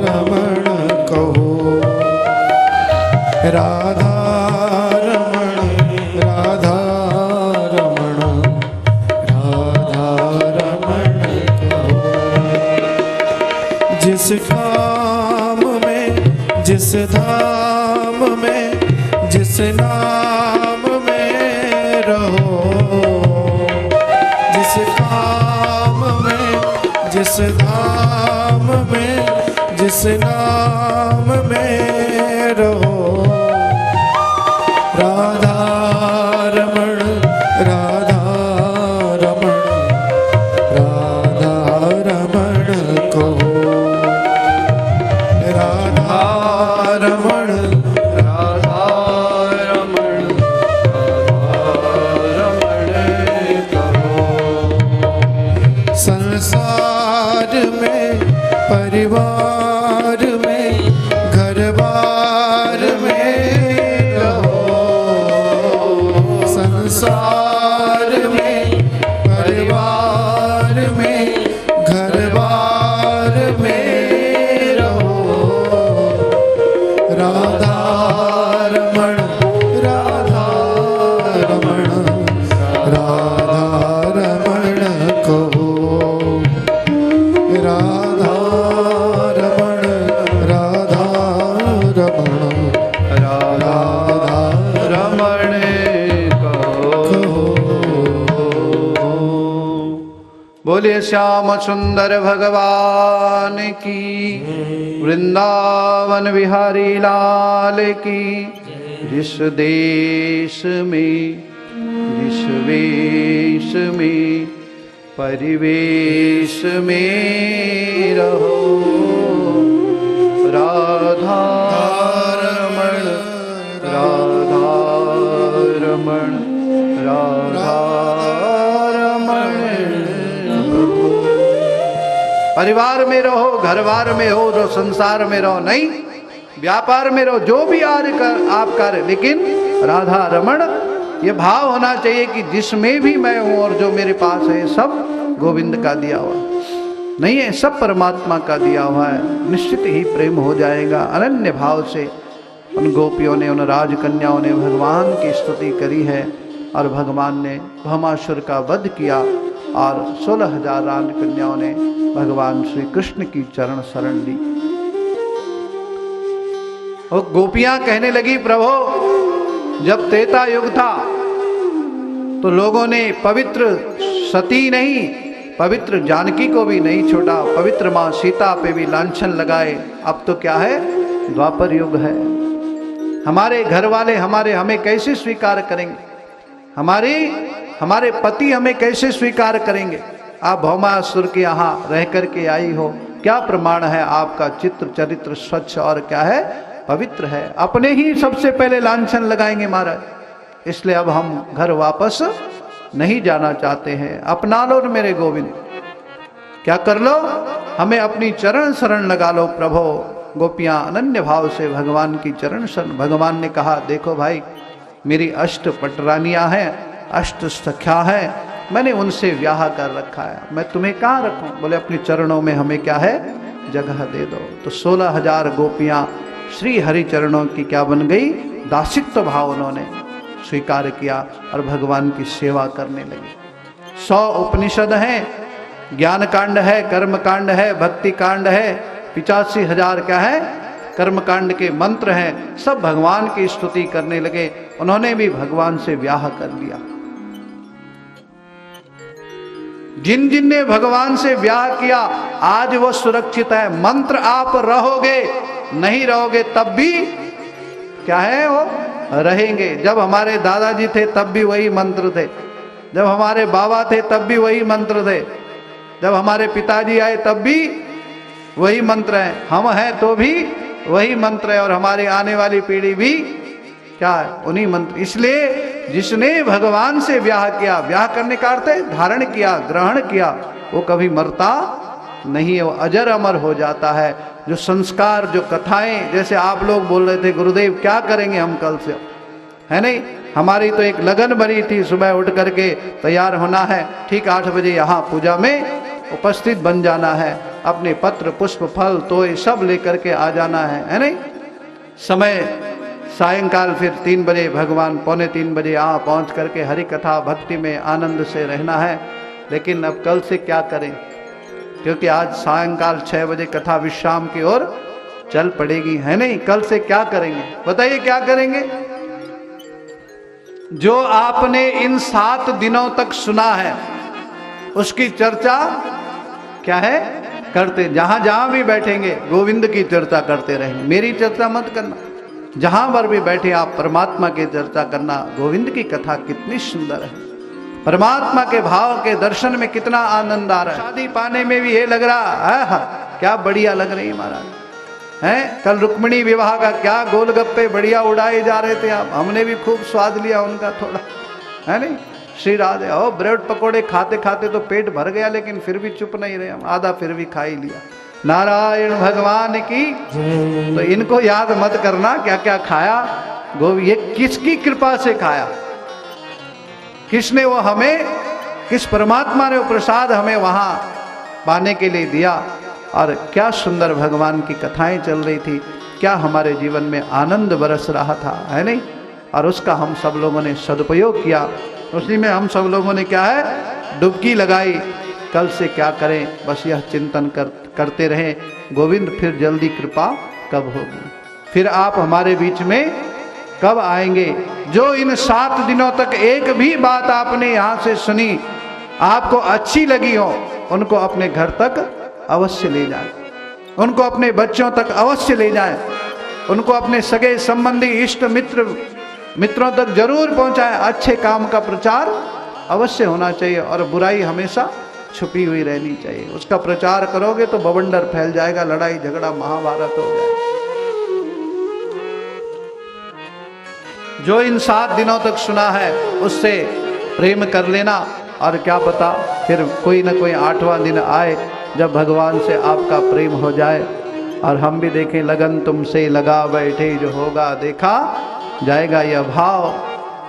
रमण कहो। राधा रमण राधा रमण राधा रमण कहो। जिस काम में जिस धाम में जिस नाम में रहो, जिस काम में जिस धाम में जिस नाम में रहो, राधा रमण राधा रमण राधा रमण कहो। राधा रमण राधा रमण राधा रमण कहो। संसार बोलिए श्याम सुंदर भगवान की, वृंदावन बिहारी लाल की। जिस देश में जिस वेश में परिवेश में रहो, राधा रमण राधा रमण राधा रमण। परिवार में रहो, घर बार में हो, जो संसार में रहो, नहीं व्यापार में रहो, जो भी आप कर, लेकिन राधा रमण ये भाव होना चाहिए कि जिसमें भी मैं हूं और जो मेरे पास है सब गोविंद का दिया हुआ नहीं है, सब परमात्मा का दिया हुआ है। निश्चित ही प्रेम हो जाएगा। अनन्य भाव से उन गोपियों ने, उन राजकन्याओं ने भगवान की स्तुति करी है और भगवान ने भौमासुर का वध किया और 16,000 राजकन्याओं ने भगवान श्री कृष्ण की चरण शरण ली। और गोपियां कहने लगी, प्रभु जब त्रेता युग था तो लोगों ने पवित्र सती नहीं, पवित्र जानकी को भी नहीं छोड़ा, पवित्र मां सीता पे भी लांछन लगाए। अब तो क्या है, द्वापर युग है। हमारे घर वाले हमें कैसे स्वीकार करेंगे, हमारे पति हमें कैसे स्वीकार करेंगे। आप भौमासुर के यहाँ रह करके आई हो, क्या प्रमाण है आपका चित्र चरित्र स्वच्छ और क्या है, पवित्र है। अपने ही सबसे पहले लांछन लगाएंगे महाराज। इसलिए अब हम घर वापस नहीं जाना चाहते हैं। अपना लो मेरे गोविंद, क्या कर लो, हमें अपनी चरण शरण लगा लो प्रभु। गोपियां अनन्य भाव से भगवान की चरण शरण। भगवान ने कहा, देखो भाई मेरी 8 पटरानियां हैं, 8 सख्या हैं, मैंने उनसे ब्याह कर रखा है, मैं तुम्हें कहाँ रखूं। बोले अपने चरणों में हमें क्या है, जगह दे दो। तो 16,000 गोपियां श्री हरि चरणों की क्या बन गई, दासित्व भाव उन्होंने स्वीकार किया और भगवान की सेवा करने लगे। 100 उपनिषद हैं, ज्ञान कांड है, कर्म कांड है, भक्ति कांड है, 85,000 क्या है कर्म कांड के मंत्र हैं। सब भगवान की स्तुति करने लगे। उन्होंने भी भगवान से ब्याह कर लिया। जिन जिन ने भगवान से ब्याह किया आज वो सुरक्षित है। मंत्र आप रहोगे नहीं रहोगे तब भी क्या है, वो रहेंगे। जब हमारे दादाजी थे तब भी वही मंत्र थे, जब हमारे बाबा थे तब भी वही मंत्र थे, जब हमारे पिताजी आए तब भी वही मंत्र है, हम हैं तो भी वही मंत्र है और हमारी आने वाली पीढ़ी भी क्या है, उन्हीं मंत्र। इसलिए जिसने भगवान से ब्याह किया, ब्याह करने का अर्थ है धारण किया, ग्रहण किया, वो कभी मरता नहीं है, वो अजर अमर हो जाता है। जो संस्कार, जो कथाएं, जैसे आप लोग बोल रहे थे गुरुदेव क्या करेंगे हम कल से, है नहीं, हमारी तो एक लगन बनी थी, सुबह उठ करके तैयार होना है, ठीक 8 बजे यहाँ पूजा में उपस्थित बन जाना है, अपने पत्र पुष्प फल तोय सब लेकर के आ जाना है नहीं। समय सायंकाल फिर 3 बजे, भगवान 2:45 बजे यहाँ पहुँच करके हरि कथा भक्ति में आनंद से रहना है। लेकिन अब कल से क्या करें, क्योंकि आज सायंकाल 6 बजे कथा विश्राम की ओर चल पड़ेगी, है नहीं। कल से क्या करेंगे बताइए, क्या करेंगे। जो आपने इन 7 दिनों तक सुना है उसकी चर्चा क्या है करते, जहां जहां भी बैठेंगे गोविंद की चर्चा करते रहेंगे। मेरी चर्चा मत करना, जहां पर भी बैठे आप परमात्मा की चर्चा करना। गोविंद की कथा कितनी सुंदर है, परमात्मा के भाव के दर्शन में कितना आनंद आ रहा है। शादी पाने में भी ये लग रहा है, क्या बढ़िया लग रही है महाराज, हैं। कल रुक्मिणी विवाह का क्या गोलगप्पे बढ़िया उड़ाए जा रहे थे आप, हमने भी खूब स्वाद लिया उनका थोड़ा, है नहीं। श्री राधे, ओ ब्रेड पकोड़े खाते खाते तो पेट भर गया, लेकिन फिर भी चुप नहीं रहे हम, आधा फिर भी खा ही लिया। नारायण भगवान की। तो इनको याद मत करना क्या क्या खाया, ये किसकी कृपा से खाया, किसने वो हमें, किस परमात्मा ने वो प्रसाद हमें वहां पाने के लिए दिया। और क्या सुंदर भगवान की कथाएं चल रही थी, क्या हमारे जीवन में आनंद बरस रहा था, है नहीं। और उसका हम सब लोगों ने सदुपयोग किया, उसी में हम सब लोगों ने क्या है डुबकी लगाई। कल से क्या करें, बस यह चिंतन करते रहें, गोविंद फिर जल्दी कृपा कब होगी, फिर आप हमारे बीच में कब आएंगे। जो इन 7 दिनों तक एक भी बात आपने यहाँ से सुनी, आपको अच्छी लगी हो, उनको अपने घर तक अवश्य ले जाएं, उनको अपने बच्चों तक अवश्य ले जाएं, उनको अपने सगे संबंधी इष्ट मित्रों तक जरूर पहुंचाएं। अच्छे काम का प्रचार अवश्य होना चाहिए और बुराई हमेशा छुपी हुई रहनी चाहिए। उसका प्रचार करोगे तो बवंडर फैल जाएगा, लड़ाई झगड़ा महाभारत हो जाएगा। जो इन 7 दिनों तक सुना है उससे प्रेम कर लेना, और क्या पता फिर कोई ना कोई 8वां दिन आए जब भगवान से आपका प्रेम हो जाए और हम भी देखें लगन तुमसे लगा बैठे जो होगा देखा जाएगा। यह भाव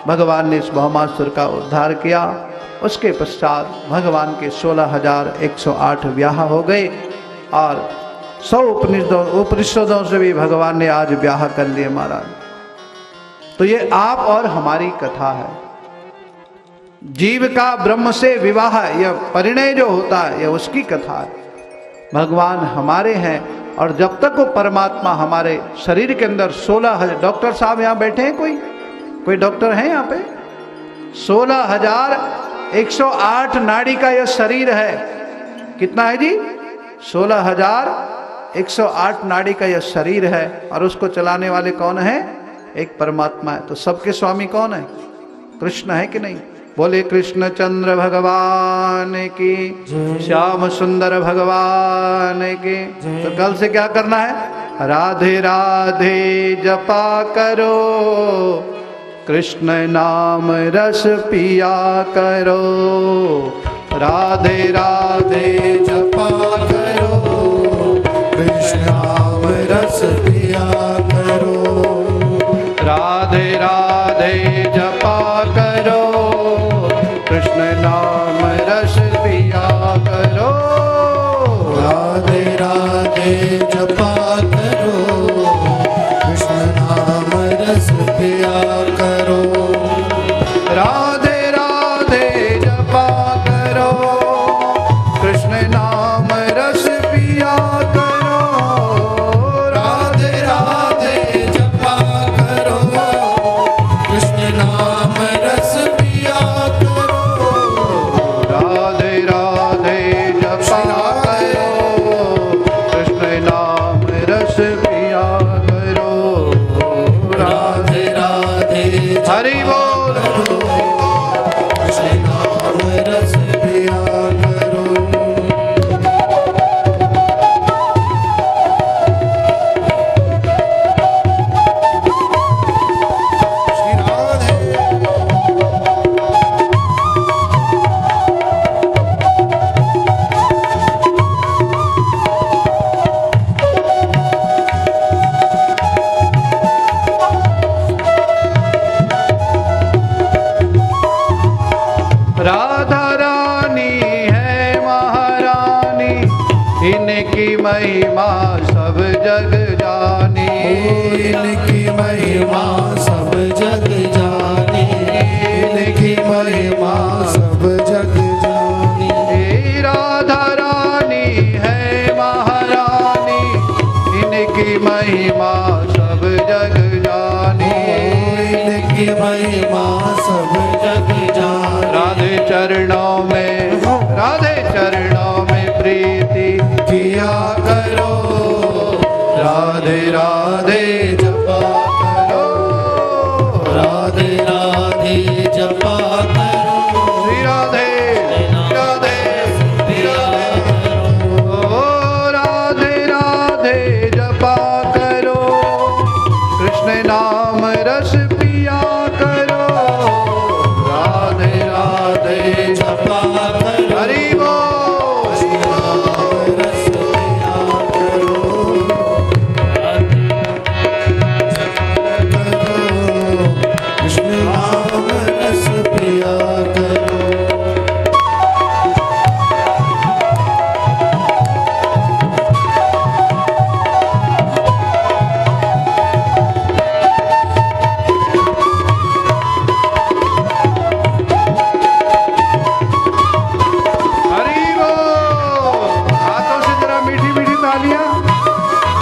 भगवान ने इस भौमासुर का उद्धार किया। उसके पश्चात भगवान के 16,108 ब्याह हो गए और 100 उपनिषदों से भी भगवान ने आज ब्याह कर लिए महाराज। तो ये आप और हमारी कथा है। जीव का ब्रह्म से विवाह, यह परिणय जो होता है, यह उसकी कथा है। भगवान हमारे हैं और जब तक वो परमात्मा हमारे शरीर के अंदर 16,000 डॉक्टर साहब यहाँ बैठे हैं, कोई डॉक्टर है यहाँ पे? 16,108 नाड़ी का यह शरीर है। कितना है जी? 16,108 नाड़ी का यह शरीर है और उसको चलाने वाले कौन है? एक परमात्मा है। तो सबके स्वामी कौन है? कृष्ण है कि नहीं? बोले कृष्ण चंद्र भगवान की, श्याम सुंदर भगवान की। तो कल से क्या करना है? राधे राधे जपा करो, कृष्ण नाम रस पिया करो। राधे राधे जपा करो, कृष्ण नाम रस पिया करो। राधे राधे जपा करो, कृष्ण नाम रस पिया करो। राधे राधे जपा करो, कृष्ण नाम रस पिया करो। राधे राधे जपा करो, कृष्ण नाम रस पिया करो। राधे राधे जपा करो, कृष्ण नाम रस पिया करो। राधे राधे जपा करो, कृष्ण नाम रस पिया करो। राधे राधे हरि बोल। कृष्ण नाम रस पिया करो। श्री राधे राधा रानी है महारानी, इनकी महिमा सब जग जानी। इनकी महिमा सब जग जानी, इनकी महिमा सब जग जानी। हे राधा रानी है महारानी, इनकी महिमा सब जग जानी। इनकी महिमा सब जग जानी। राधे चरणों में, राधे चरणों में प्रीति किया करो। राधे राधे जपा करो। राधे राधे जपा करो। श्री राधे राधे राधे। ओ राधे राधे जपा करो, कृष्ण नाम रस पिया करो। राधे राधे जपा करो। हरि बोल। रस पिया करो। कृष्ण नाम रस पिया करो। हरि बोल। हाथों से जरा मीठी मीठी तालियां।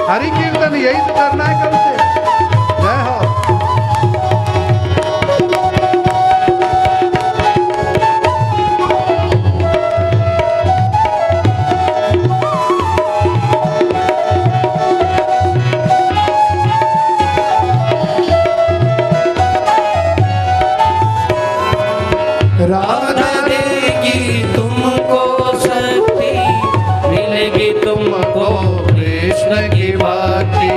हरि कीर्तन यही तो करना है कल से। जय हो। भक्ति,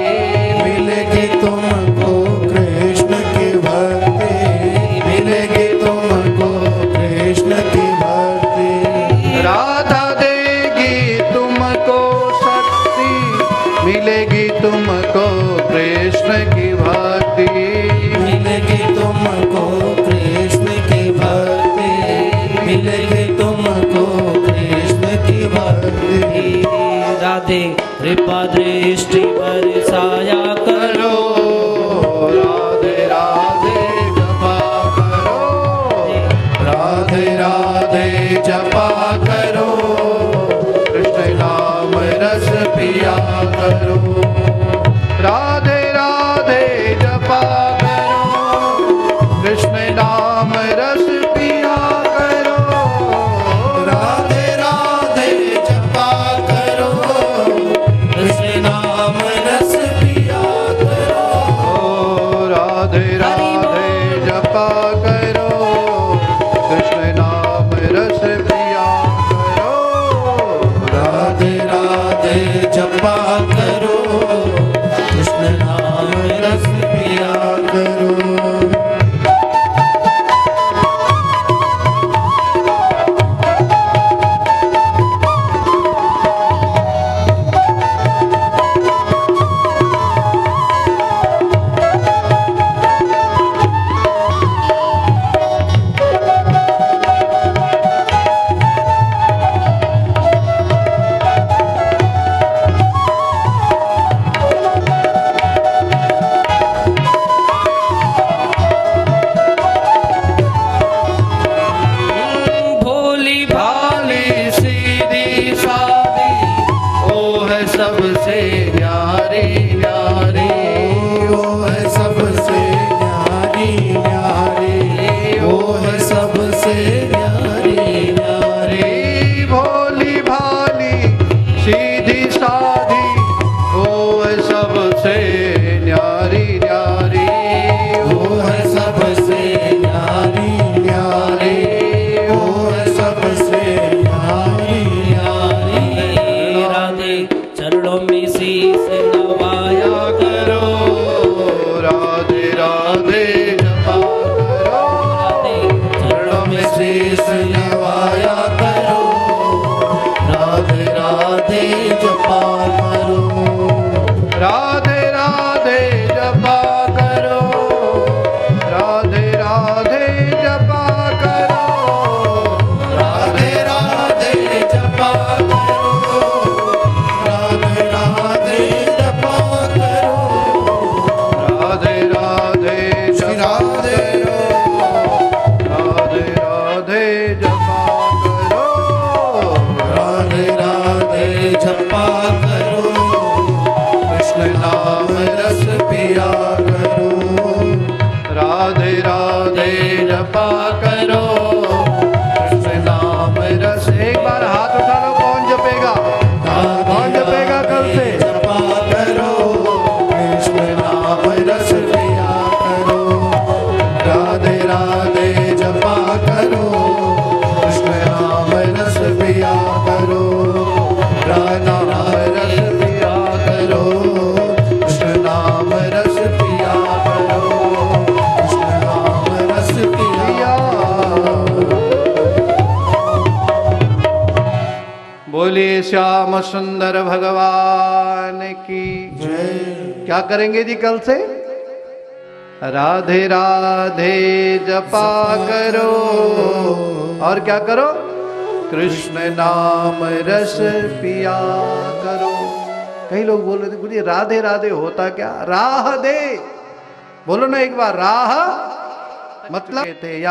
मिलेगी तुमको कृष्ण की भक्ति, मिलेगी तुमको कृष्ण की भक्ति। राधा देगी तुमको शक्ति, मिलेगी तुमको कृष्ण की भक्ति, मिलेगी तुमको कृष्ण की भक्ति, मिलेगी तुमको कृष्ण की भक्ति। राधे कृपा दृष्टि बरसाया करो, राधे राधे जपा करो, राधे राधे जपा करो, कृष्ण नाम रस पिया करो, राधे राधे जपा करो, कृष्ण नाम रस पिया करो, राधे राधे जपा करो, कृष्ण नाम रस पिया करो। राधे राधे जपा करो, कृष्ण नाम रस पिया करो, राधे राधे जपा करो, कृष्ण नाम रस पिया करो। भोली भाली सीधी सादी, ओ है सबसे न्यारी न्यारी, वो है सबसे न्यारी न्यारी, वो है सबसे न्यारी न्यारी। भोली भाली सीधी सादी, ओ है सबसे न्यारी न्यारी, वो है सबसे न्यारी न्यारी, वो है सबसे न्यारी न्यारी। राधे चरणों में शीश नवाया करो, राधे राधे जपा करो, राधे चरणों में शीश नवाया करो, राधे राधे जपा करो, राधे राधे जपा करो, राधे राधे जपा करो, राधे राधे जपा करो, राधे राधे जपा करो, राधे राधे श्री जपा राधे राधे राधे जपा करो, राधे राधे जपा करो, कृष्ण नाम रस पिया करो, राधे राधे जपा करो, कृष्ण नाम रस। एक बार हाथ उठा लो, कौन जपेगा, कौन जपेगा कल से? जपा करो, कृष्ण नाम रस पिया करो, राधे राधे जपा करो, कृष्ण नाम रस पिया करो, राधे नाम रस पिया करो, कृष्ण नाम रस पिया करो, कृष्ण नाम रस पिया। बोलिए श्याम सुंदर भगवान की जय। क्या करेंगे जी कल से? राधे राधे जपा करो, और क्या करो? कृष्ण नाम रस पिया करो। कई लोग बोल रहे थे गुरुजी राधे राधे होता क्या? राह दे, बोलो ना एक बार, राह मतलब थे या